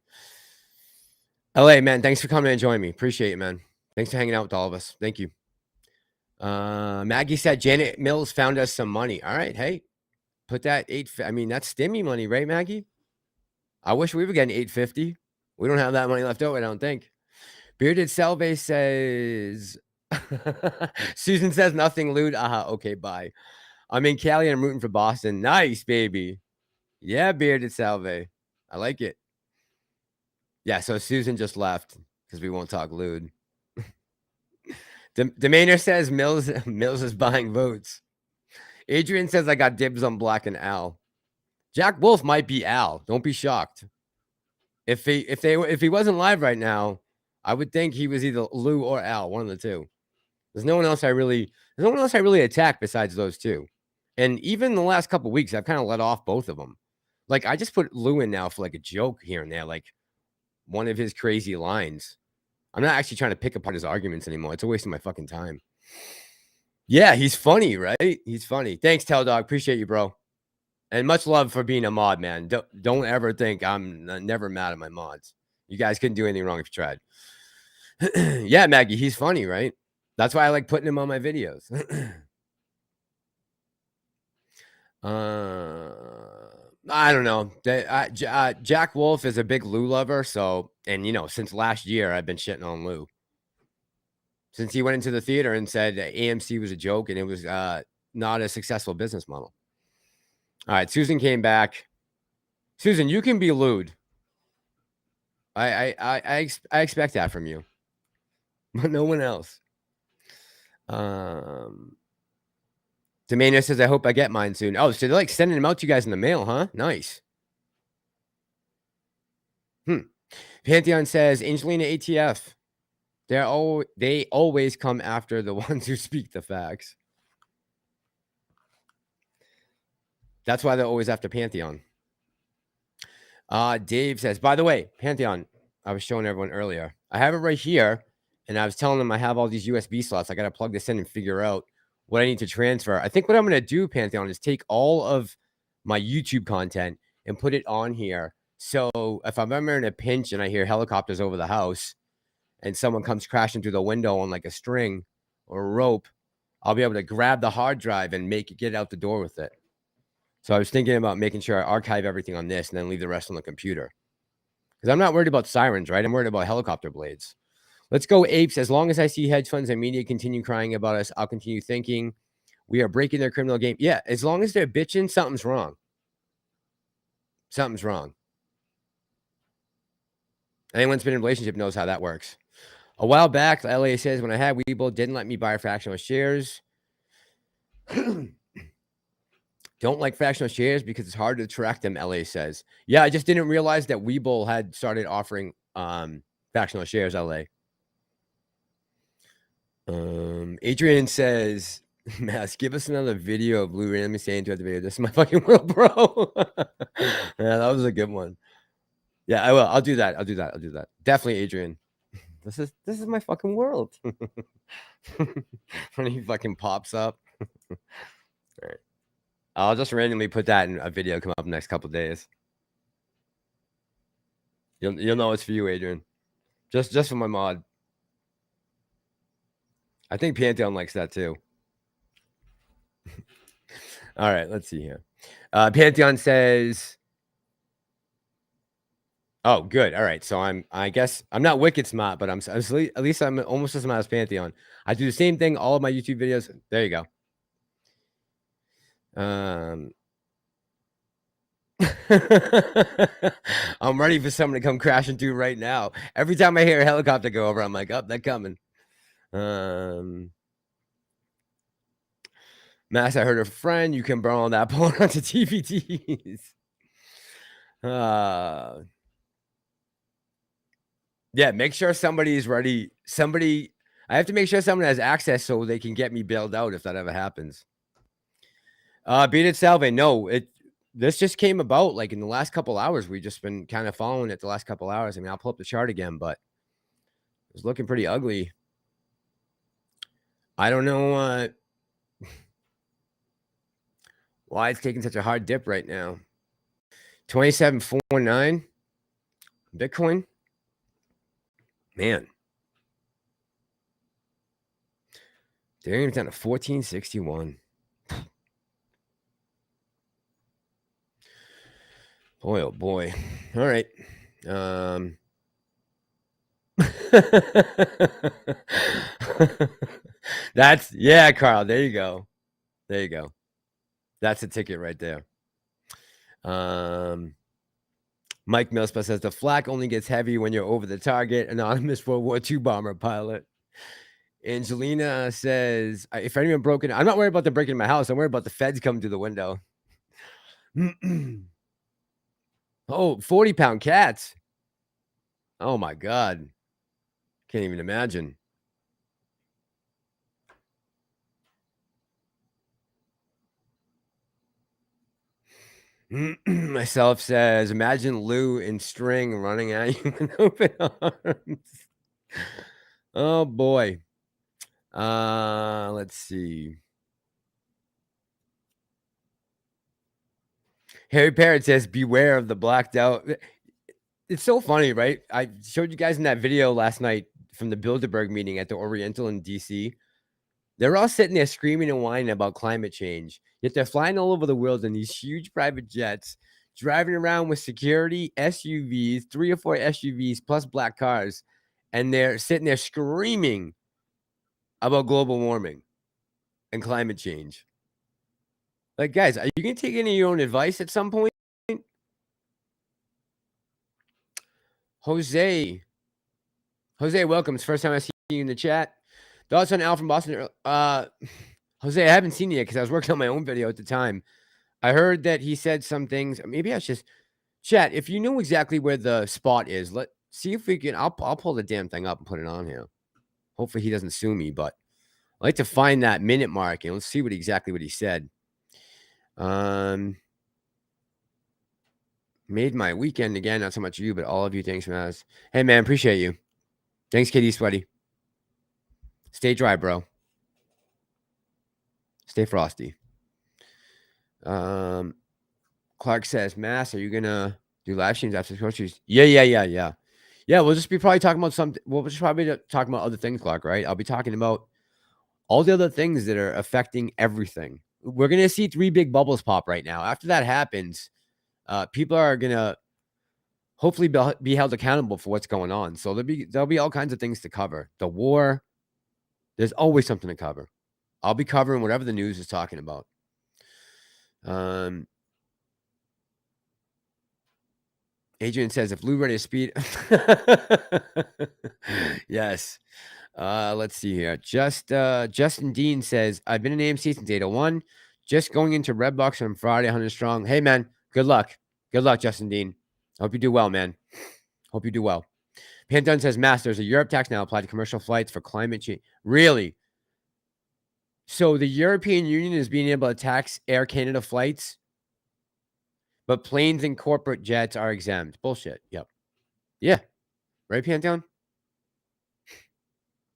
[SPEAKER 2] LA, man, thanks for coming and joining me. Appreciate it, man. Thanks for hanging out with all of us. Thank you. Maggie said Janet Mills found us some money. All right, hey, put that I mean, that's stimmy money, right, Maggie? I wish we were getting $850. We don't have that money left over, I don't think. Bearded Salve says, Susan says nothing lewd. Okay, bye. I'm in Cali and I'm rooting for Boston. Nice, baby. Yeah, Bearded Salve. I like it. Yeah, so Susan just left because we won't talk lewd. Demainer says Mills is buying votes. Adrian says I got dibs on Black and Al. Jack Wolf might be Al. Don't be shocked. If he wasn't live right now, I would think he was either Lou or Al, one of the two. There's no one else I really attack besides those two. And even the last couple weeks, I've kind of let off both of them. Like, I just put Lou in now for like a joke here and there, like one of his crazy lines. I'm not actually trying to pick apart his arguments anymore. It's a waste of my fucking time. Yeah, he's funny, right? He's funny. Thanks, Tell Dog. Appreciate you, bro. And much love for being a mod, man. Don't ever think I'm never mad at my mods. You guys couldn't do anything wrong if you tried. Yeah, Maggie, he's funny, right? That's why I like putting him on my videos. I don't know. Jack Wolf is a big Lou lover, so, and since last year I've been shitting on Lou. Since he went into the theater and said AMC was a joke and it was not a successful business model. All right, Susan came back. Susan, you can be lewd. I expect that from you, but no one else. Demania says, I hope I get mine soon. Oh, so they're like sending them out to you guys in the mail, huh? Nice. Pantheon says, Angelina ATF. They always come after the ones who speak the facts. That's why they're always after Pantheon. Dave says, by the way, Pantheon, I was showing everyone earlier. I have it right here, and I was telling them I have all these USB slots. I got to plug this in and figure out what I need to transfer. I think what I'm going to do, Pantheon, is take all of my YouTube content and put it on here. So if I'm ever in a pinch and I hear helicopters over the house and someone comes crashing through the window on like a string or a rope, I'll be able to grab the hard drive and get out the door with it. So I was thinking about making sure I archive everything on this and then leave the rest on the computer. Because I'm not worried about sirens, right? I'm worried about helicopter blades. Let's go apes. As long as I see hedge funds and media continue crying about us, I'll continue thinking we are breaking their criminal game. Yeah, as long as they're bitching, something's wrong. Something's wrong. Anyone who's been in a relationship knows how that works. A while back, LA says, when I had Webull, didn't let me buy fractional shares. Don't like fractional shares because it's hard to track them, LA says. Yeah, I just didn't realize that Webull had started offering fractional shares, LA. Adrian says, Mass, give us another video of Blue Randomly saying to the video, this is my fucking world, bro. Yeah, that was a good one. Yeah, I will. I'll do that. Definitely, Adrian. This is my fucking world. When he fucking pops up. All right. I'll just randomly put that in a video come up in the next couple days. You'll know it's for you, Adrian. Just for my mod. I think Pantheon likes that too. All right, let's see here. Pantheon says, "Oh, good. All right. So I guess I'm not wicked smart, but at least I'm almost as smart as Pantheon. I do the same thing. All of my YouTube videos. There you go. I'm ready for someone to come crashing through right now. Every time I hear a helicopter go over, I'm like, oh, they're coming. Mass, I heard a friend. You can burn all that porn onto DVDs. Yeah, make sure somebody's ready. I have to make sure someone has access so they can get me bailed out if that ever happens. Beat it, Salve. No, this just came about like in the last couple hours. We've just been kind of following it the last couple hours. I mean, I'll pull up the chart again, but it was looking pretty ugly. I don't know why it's taking such a hard dip right now. 27.49 Bitcoin. Man. Ethereum's down to 1461. Boy, oh boy. All right. That's, yeah, Carl. There you go. There you go. That's a ticket right there. Mike Millspa says the flak only gets heavy when you're over the target. Anonymous World War II bomber pilot. Angelina says, if anyone broke in, I'm not worried about the breaking in my house. I'm worried about the feds coming through the window. Oh, 40-pound cats. Oh my God. Can't even imagine. Myself says, imagine Lou in string running at you with open arms. Oh boy. Let's see. Harry Parrott says, beware of the blacked out. It's so funny, right? I showed you guys in that video last night from the Bilderberg meeting at the Oriental in DC. They're all sitting there screaming and whining about climate change, yet they're flying all over the world in these huge private jets, driving around with security SUVs, 3 or 4 SUVs plus black cars, and they're sitting there screaming about global warming and climate change. Like, guys, are you going to take any of your own advice at some point? Jose, welcome. It's the first time I see you in the chat. Thoughts on Al from Boston? Jose, I haven't seen it yet because I was working on my own video at the time. I heard that he said some things. Maybe I should just chat. If you know exactly where the spot is, let's see if we can. I'll pull the damn thing up and put it on here. Hopefully he doesn't sue me, but I like to find that minute mark and let's see exactly what he said. Made my weekend again. Not so much you, but all of you. Thanks, man. Hey, man, appreciate you. Thanks, Kitty Sweaty. Stay dry, bro. Stay frosty. Clark says, Mass, are you gonna do live streams after groceries? Yeah. Yeah, we'll just be probably talking about something. We'll just probably talking about other things, Clark, right? I'll be talking about all the other things that are affecting everything. We're gonna see 3 big bubbles pop right now. After that happens, people are gonna hopefully be held accountable for what's going on. So there'll be all kinds of things to cover. The war, there's always something to cover. I'll be covering whatever the news is talking about. Adrian says, if Lou ready to speed. Yes. Let's see here. Justin Dean says, I've been in AMC since 801. Just going into Redbox on Friday, 100 strong. Hey, man. Good luck. Good luck, Justin Dean. Hope you do well, man. Hope you do well. Panton says, Mass, there's a Europe tax now applied to commercial flights for climate change. Really? So the European Union is being able to tax Air Canada flights, but planes and corporate jets are exempt. Bullshit. Yep. Yeah. Right, Panton?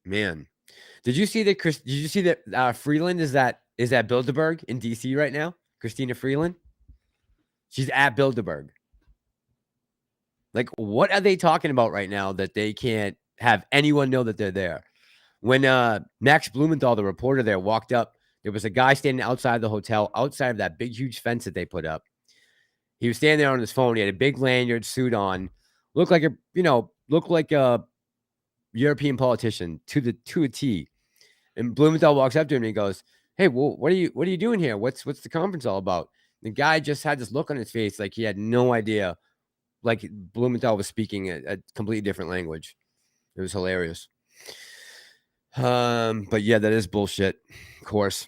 [SPEAKER 2] Man. Did you see that Freeland is that is at Bilderberg in DC right now. Christina Freeland. She's at Bilderberg. Like, what are they talking about right now that they can't have anyone know that they're there? When Max Blumenthal, the reporter there, walked up, there was a guy standing outside the hotel, outside of that big, huge fence that they put up. He was standing there on his phone. He had a big lanyard, suit on, looked like a European politician to a T. And Blumenthal walks up to him and he goes, "Hey, well, what are you doing here? What's the conference all about?" The guy just had this look on his face like he had no idea. Like Blumenthal was speaking a completely different language. It was hilarious. But yeah, that is bullshit. Of course.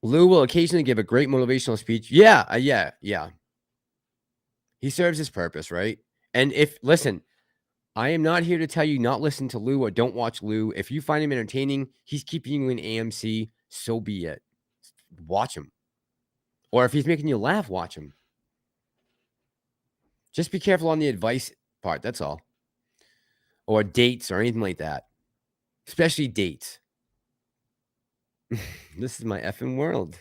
[SPEAKER 2] Lou will occasionally give a great motivational speech. Yeah. He serves his purpose, right? And listen, I am not here to tell you not listen to Lou or don't watch Lou. If you find him entertaining, he's keeping you in AMC, so be it. Watch him. Or if he's making you laugh, watch him. Just be careful on the advice part, that's all. Or dates or anything like that. Especially dates. This is my effing world.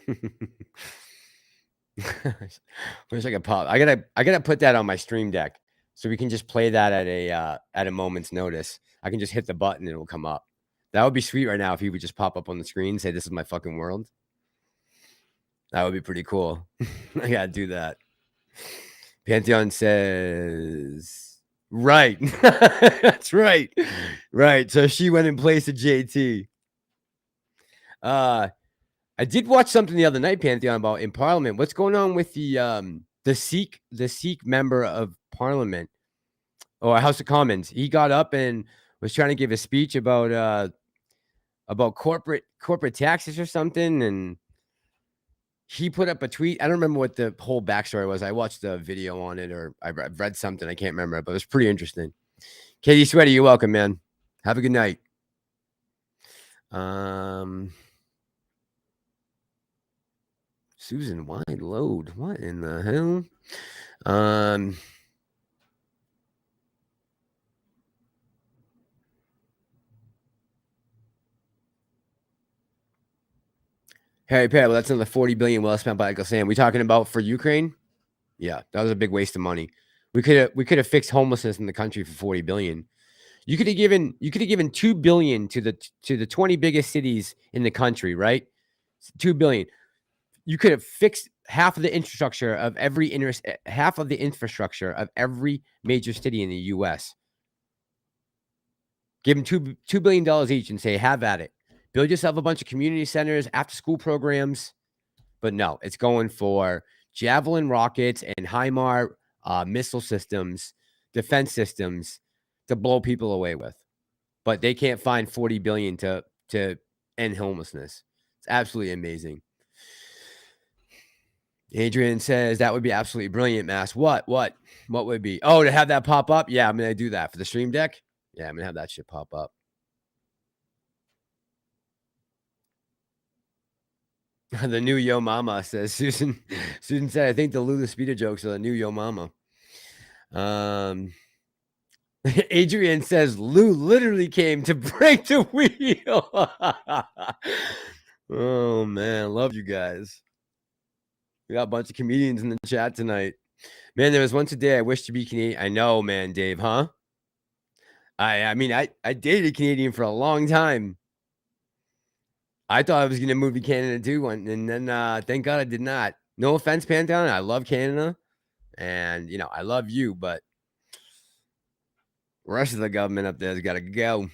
[SPEAKER 2] Wish I could pop. I gotta put that on my stream deck so we can just play that at a moment's notice. I can just hit the button and it will come up. That would be sweet right now if he would just pop up on the screen and say, "This is my fucking world." That would be pretty cool. I gotta do that. Pantheon says, right. That's right. Right. So she went in place of JT. I did watch something the other night, Pantheon, about in Parliament. What's going on with the Sikh member of Parliament or House of Commons? He got up and was trying to give a speech about corporate taxes or something, and he put up a tweet. I don't remember what the whole backstory was. I watched the video on it, or I've read something. I can't remember, but it was pretty interesting. Katie Sweaty, you're welcome, man. Have a good night. Susan Wide Load. What in the hell? Harry Perry, well, that's another $40 billion well spent by Uncle Sam. We talking about for Ukraine? Yeah, that was a big waste of money. We could have fixed homelessness in the country for $40 billion. You could have given $2 billion to the 20 biggest cities in the country, right? $2 billion. You could have fixed half of the infrastructure of every major city in the U.S. Give them $2 billion each and say, have at it. Build yourself a bunch of community centers, after-school programs. But no, it's going for Javelin rockets and HIMARS missile systems, defense systems to blow people away with. But they can't find $40 billion to end homelessness. It's absolutely amazing. Adrian says that would be absolutely brilliant, Mass. What would it be? Oh, to have that pop up? Yeah, I'm going to do that for the stream deck. Yeah, I'm going to have that shit pop up. The new Yo Mama, says Susan. Susan said, I think the Lula Speeder jokes are the new Yo Mama. Adrian says Lou literally came to break the wheel. Oh man, love you guys. We got a bunch of comedians in the chat tonight. Man, there was once a day I wish to be Canadian. I know, man, Dave, huh? I mean, I dated a Canadian for a long time. I thought I was going to move to Canada too, and then thank God I did not. No offense, Pantheon. I love Canada, and I love you, but the rest of the government up there's got to go.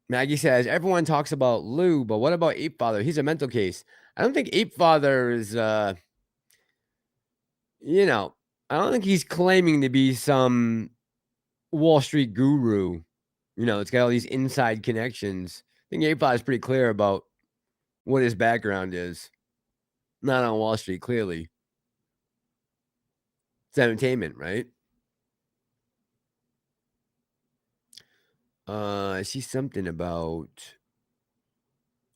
[SPEAKER 2] Maggie says everyone talks about Lou, but what about Ape Father? He's a mental case. I don't think Ape Father is, I don't think he's claiming to be some Wall Street guru. It's got all these inside connections. I think Ape Father is pretty clear about what his background is. Not on Wall Street, clearly. It's entertainment, right? I see something about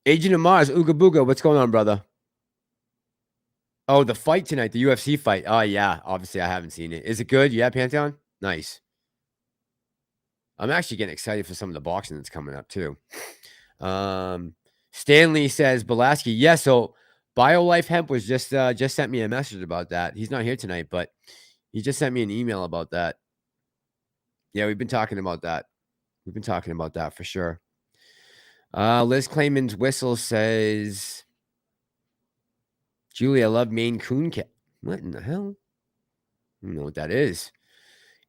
[SPEAKER 2] Agent of Mars, Ooga Booga. What's going on, brother? Oh, the fight tonight, the UFC fight. Oh, yeah. Obviously, I haven't seen it. Is it good? Yeah, Pantheon? Nice. I'm actually getting excited for some of the boxing that's coming up too. Stanley says, Belaski, yeah, so BioLife Hemp was just sent me a message about that. He's not here tonight, but he just sent me an email about that. Yeah, we've been talking about that. We've been talking about that for sure. Liz Clayman's Whistle says, Julie, I love Maine Coon cat. What in the hell? I don't know what that is.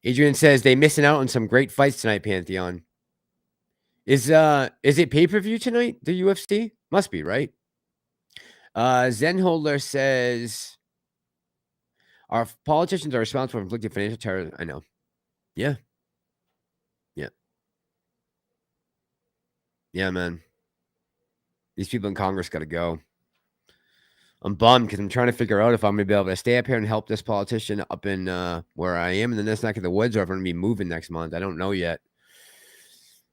[SPEAKER 2] Adrian says they missing out on some great fights tonight, Pantheon. Is it pay-per-view tonight, the UFC? Must be, right? Zenholder says our politicians are responsible for inflicting financial terror. I know. Yeah. Yeah. Yeah, man. These people in Congress got to go. I'm bummed because I'm trying to figure out if I'm going to be able to stay up here and help this politician up in where I am in the next neck of the woods, or if I'm going to be moving next month. I don't know yet.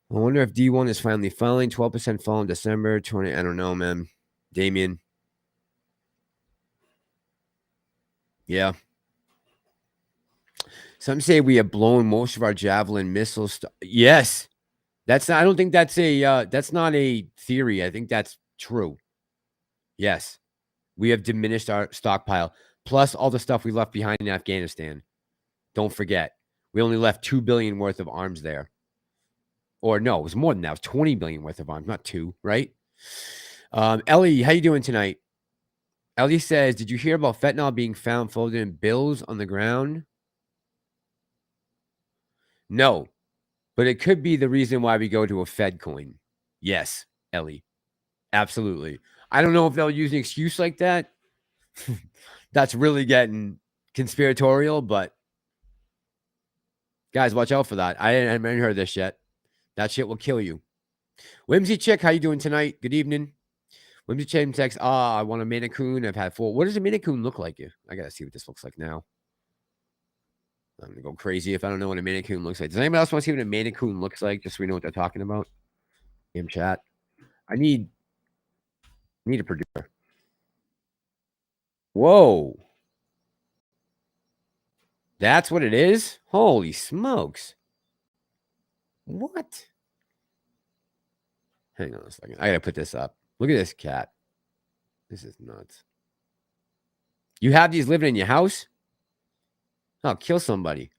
[SPEAKER 2] I wonder if D1 is finally falling. 12% fall in December. 20. I don't know, man. Damien. Yeah. Some say we have blown most of our javelin missiles. Yes. That's not, I don't think that's that's not a theory. I think that's true. Yes. We have diminished our stockpile, plus all the stuff we left behind in Afghanistan. Don't forget, we only left $2 billion worth of arms there. Or no, it was more than that. It was 20 billion worth of arms, not 2, right? Ellie, how you doing tonight? Ellie says, did you hear about fentanyl being found folded in bills on the ground? No, but it could be the reason why we go to a Fed coin. Yes, Ellie, absolutely. I don't know if they'll use an excuse like that. That's really getting conspiratorial, but guys, watch out for that. I haven't heard this yet. That shit will kill you. Whimsy Chick, how you doing tonight? Good evening. Whimsy Chick texts, I want a Maine Coon. I've had 4. What does a Maine Coon look like? I got to see what this looks like now. I'm going to go crazy if I don't know what a Maine Coon looks like. Does anybody else want to see what a Maine Coon looks like, just so we know what they're talking about? Damn chat. I need a producer. Whoa. That's what it is? Holy smokes. What? Hang on a second. I got to put this up. Look at this cat. This is nuts. You have these living in your house? Oh, kill somebody.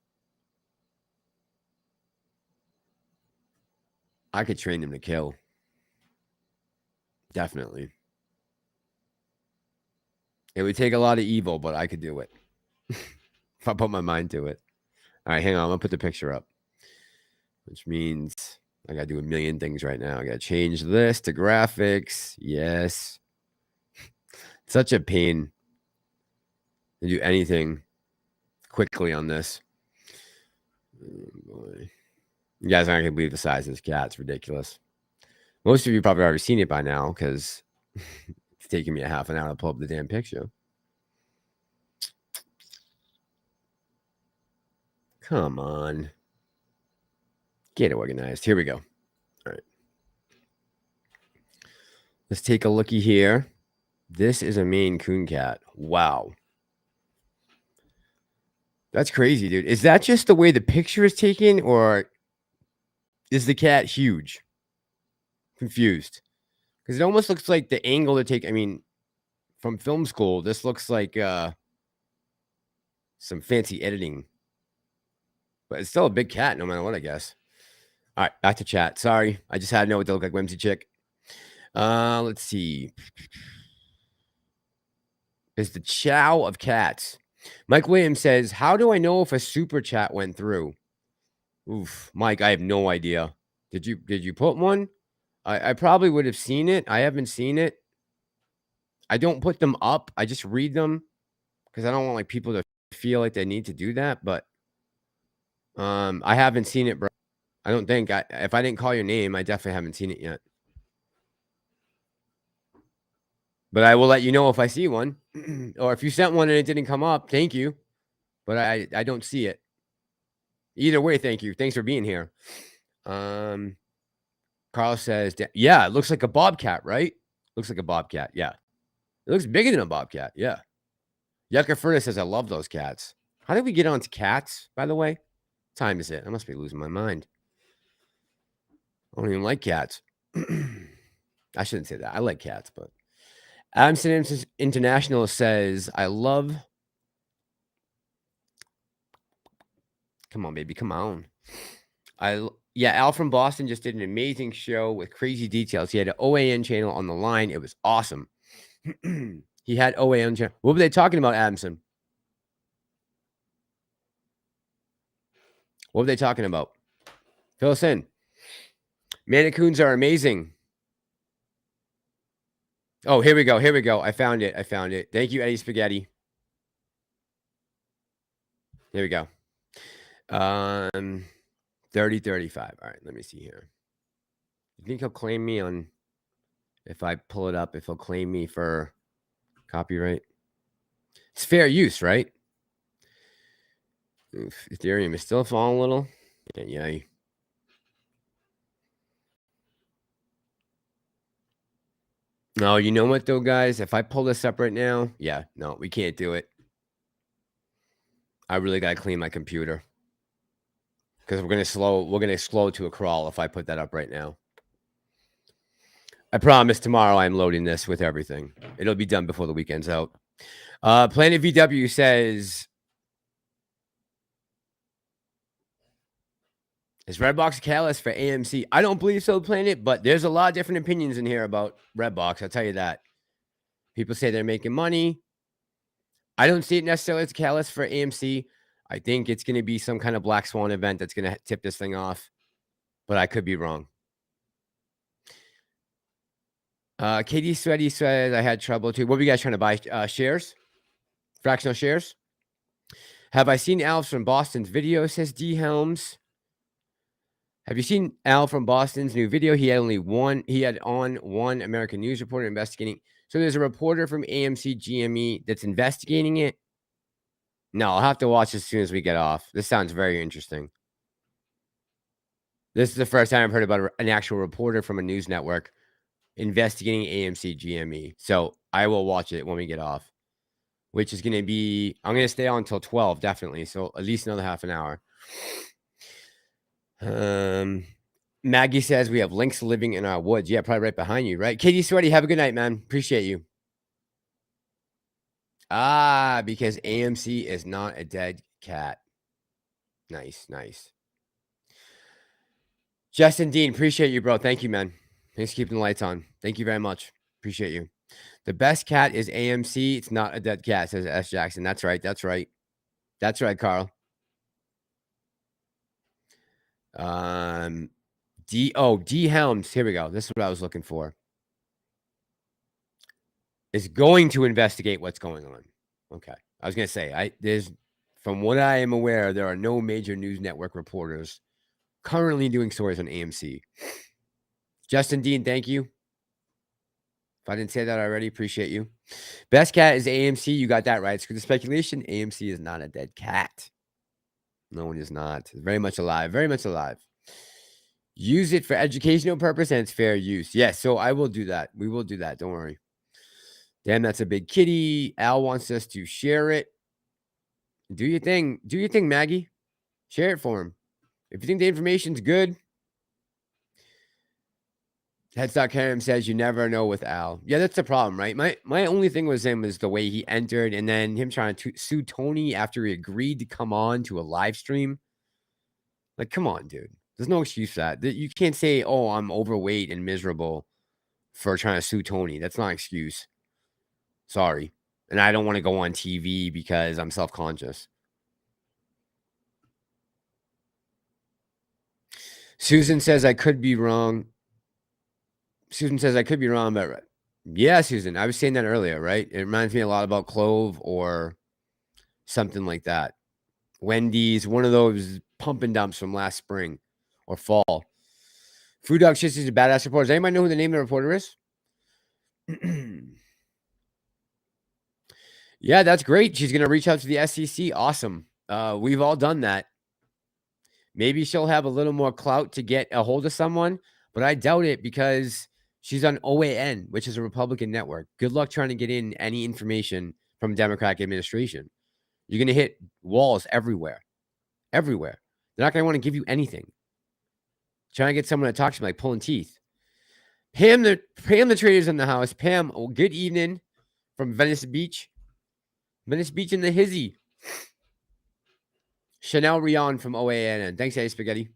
[SPEAKER 2] I could train them to kill. Definitely. It would take a lot of evil, but I could do it. If I put my mind to it. All right, hang on. I'm going to put the picture up. Which means I got to do a million things right now. I got to change this to graphics. Yes. Such a pain to do anything quickly on this. Oh boy. You guys aren't going to believe the size of this cat. It's ridiculous. Most of you probably already seen it by now because it's taking me a half an hour to pull up the damn picture. Come on. Get organized. Here we go. All right. Let's take a looky here. This is a Maine Coon cat. Wow. That's crazy, dude. Is that just the way the picture is taken, or is the cat huge? Confused. Because it almost looks like the angle to take, I mean, from film school, this looks like some fancy editing. But it's still a big cat, no matter what, I guess. All right, back to chat. Sorry, I just had to know what they look like, Whimsy Chick. Let's see. Is the chow of cats. Mike Williams says, how do I know if a super chat went through? Oof, Mike, I have no idea. Did you put one? I probably would have seen it. I haven't seen it. I don't put them up. I just read them because I don't want like people to feel like they need to do that. But I haven't seen it, bro. I don't think if I didn't call your name, I definitely haven't seen it yet. But I will let you know if I see one. Or if you sent one and it didn't come up, thank you. But I don't see it. Either way, thank you. Thanks for being here. Carl says, yeah, it looks like a bobcat, right? Looks like a bobcat, yeah. It looks bigger than a bobcat, yeah. Yucca Furnace says, I love those cats. How did we get onto cats, by the way? What time is it? I must be losing my mind. I don't even like cats. I shouldn't say that. I like cats, but Amsterdam International says, I love. Come on, baby. Come on. Yeah, Al from Boston just did an amazing show with crazy details. He had an OAN channel on the line. It was awesome. He had OAN channel. What were they talking about, Adamson? What were they talking about? Fill us in. Mannequins are amazing. Oh, here we go. Here we go. I found it. I found it. Thank you, Eddie Spaghetti. Here we go. 3035. All right, let me see here. You think he'll claim me on, if I pull it up, if he'll claim me for copyright? It's fair use, right? Oof, Ethereum is still falling a little. Yeah. No, you know what though, guys? If I pull this up right now, yeah, no, we can't do it. I really gotta clean my computer because we're gonna slow to a crawl if I put that up right now. I promise tomorrow I'm loading this with everything. It'll be done before the weekend's out. Planet VW says, is Redbox a catalyst for AMC? I don't believe so, Planet, but there's a lot of different opinions in here about Redbox. I'll tell you that. People say they're making money. I don't see it necessarily as a catalyst for AMC. I think it's going to be some kind of black swan event that's going to tip this thing off, but I could be wrong. Katie Sweaty says I had trouble too. What were you guys trying to buy? Shares? Fractional shares? Have I seen Al from Boston's video, says D Helms. Have you seen Al from Boston's new video? He had on one American news reporter investigating. So there's a reporter from AMC GME that's investigating it. No, I'll have to watch as soon as we get off. This sounds very interesting. This is the first time I've heard about an actual reporter from a news network investigating AMC GME. So I will watch it when we get off, which is going to be, I'm going to stay on until 12, definitely. So at least another half an hour. Maggie says we have lynx living in our woods. Yeah, probably right behind you, right? Katie Sweaty, have a good night, man. Appreciate you. Because AMC is not a dead cat. Nice. Justin Dean, appreciate you, bro. Thank you, man. Thanks for keeping the lights on. Thank you very much. Appreciate you. The best cat is AMC. It's not a dead cat, says S. Jackson. That's right. That's right, Carl. D Helms. Here we go. This is what I was looking for. Is going to investigate what's going on. Okay. I was going to say, from what I am aware, there are no major news network reporters currently doing stories on AMC. Justin Dean, thank you. If I didn't say that already, appreciate you. Best cat is AMC. You got that right. Screw the speculation. AMC is not a dead cat. No, it is not. It's very much alive. Very much alive. Use it for educational purpose and it's fair use. Yes, so I will do that. We will do that. Don't worry. Damn, that's a big kitty. Al wants us to share it. Do your thing. Do your thing, Maggie. Share it for him. If you think the information's good. Headstock says you never know with Al. Yeah, that's the problem, right? My only thing with him was the way he entered and then him trying to sue Tony after he agreed to come on to a live stream. Like, come on, dude. There's no excuse for that. You can't say, oh, I'm overweight and miserable for trying to sue Tony. That's not an excuse. Sorry. And I don't want to go on TV because I'm self-conscious. Susan says I could be wrong. But yeah, Susan, I was saying that earlier, right? It reminds me a lot about Clove or something like that. Wendy's, one of those pump and dumps from last spring or fall. Food Dog Shits is a badass reporter. Does anybody know who the name of the reporter is? Yeah, that's great. She's going to reach out to the SEC. Awesome. We've all done that. Maybe she'll have a little more clout to get a hold of someone, but I doubt it because she's on OAN, which is a Republican network. Good luck trying to get in any information from Democratic administration. You're going to hit walls everywhere. Everywhere. They're not going to want to give you anything. Trying to get someone to talk to me, like pulling teeth. Pam the traders in the house. Pam, oh, good evening from Venice Beach. Venice Beach in the hizzy. Chanel Rion from OANN. Thanks, A Spaghetti.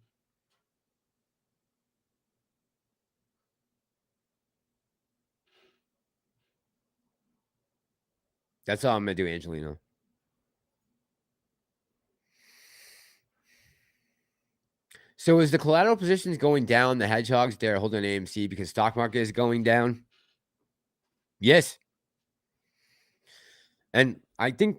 [SPEAKER 2] That's all I'm going to do, Angelino. So is the collateral positions going down? The hedgehogs, they're holding AMC because stock market is going down? Yes. And I think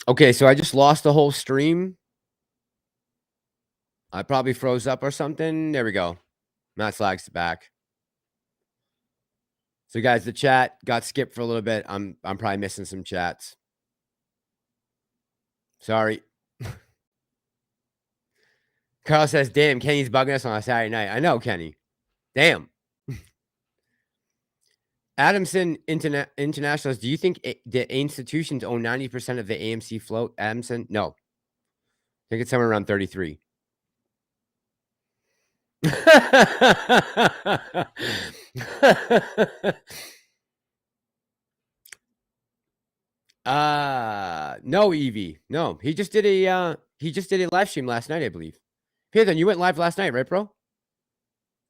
[SPEAKER 2] okay, so I just lost the whole stream. I probably froze up or something. There we go. Matt Slag's back. So guys, the chat got skipped for a little bit. I'm probably missing some chats. Sorry. Carl says, damn, Kenny's bugging us on a Saturday night. I know, Kenny. Damn. Adamson Internationals, do you think the institutions own 90% of the AMC float? Adamson? No. I think it's somewhere around 33. No, Evie. No, he just did a live stream last night, I believe. Panther, you went live last night, right, bro?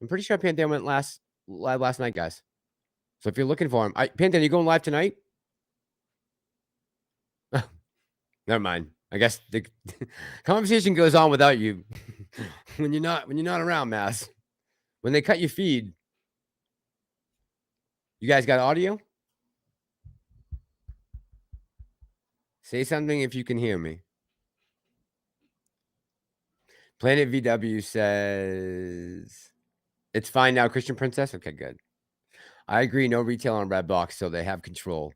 [SPEAKER 2] I'm pretty sure Panther went live last night, guys. So if you're looking for him, Panther, you going live tonight? Never mind. I guess the conversation goes on without you when you're not around, Mass. When they cut your feed, you guys got audio? Say something if you can hear me. Planet VW says it's fine now, Christian Princess. Okay, good. I agree. No retail on Redbox, so they have control.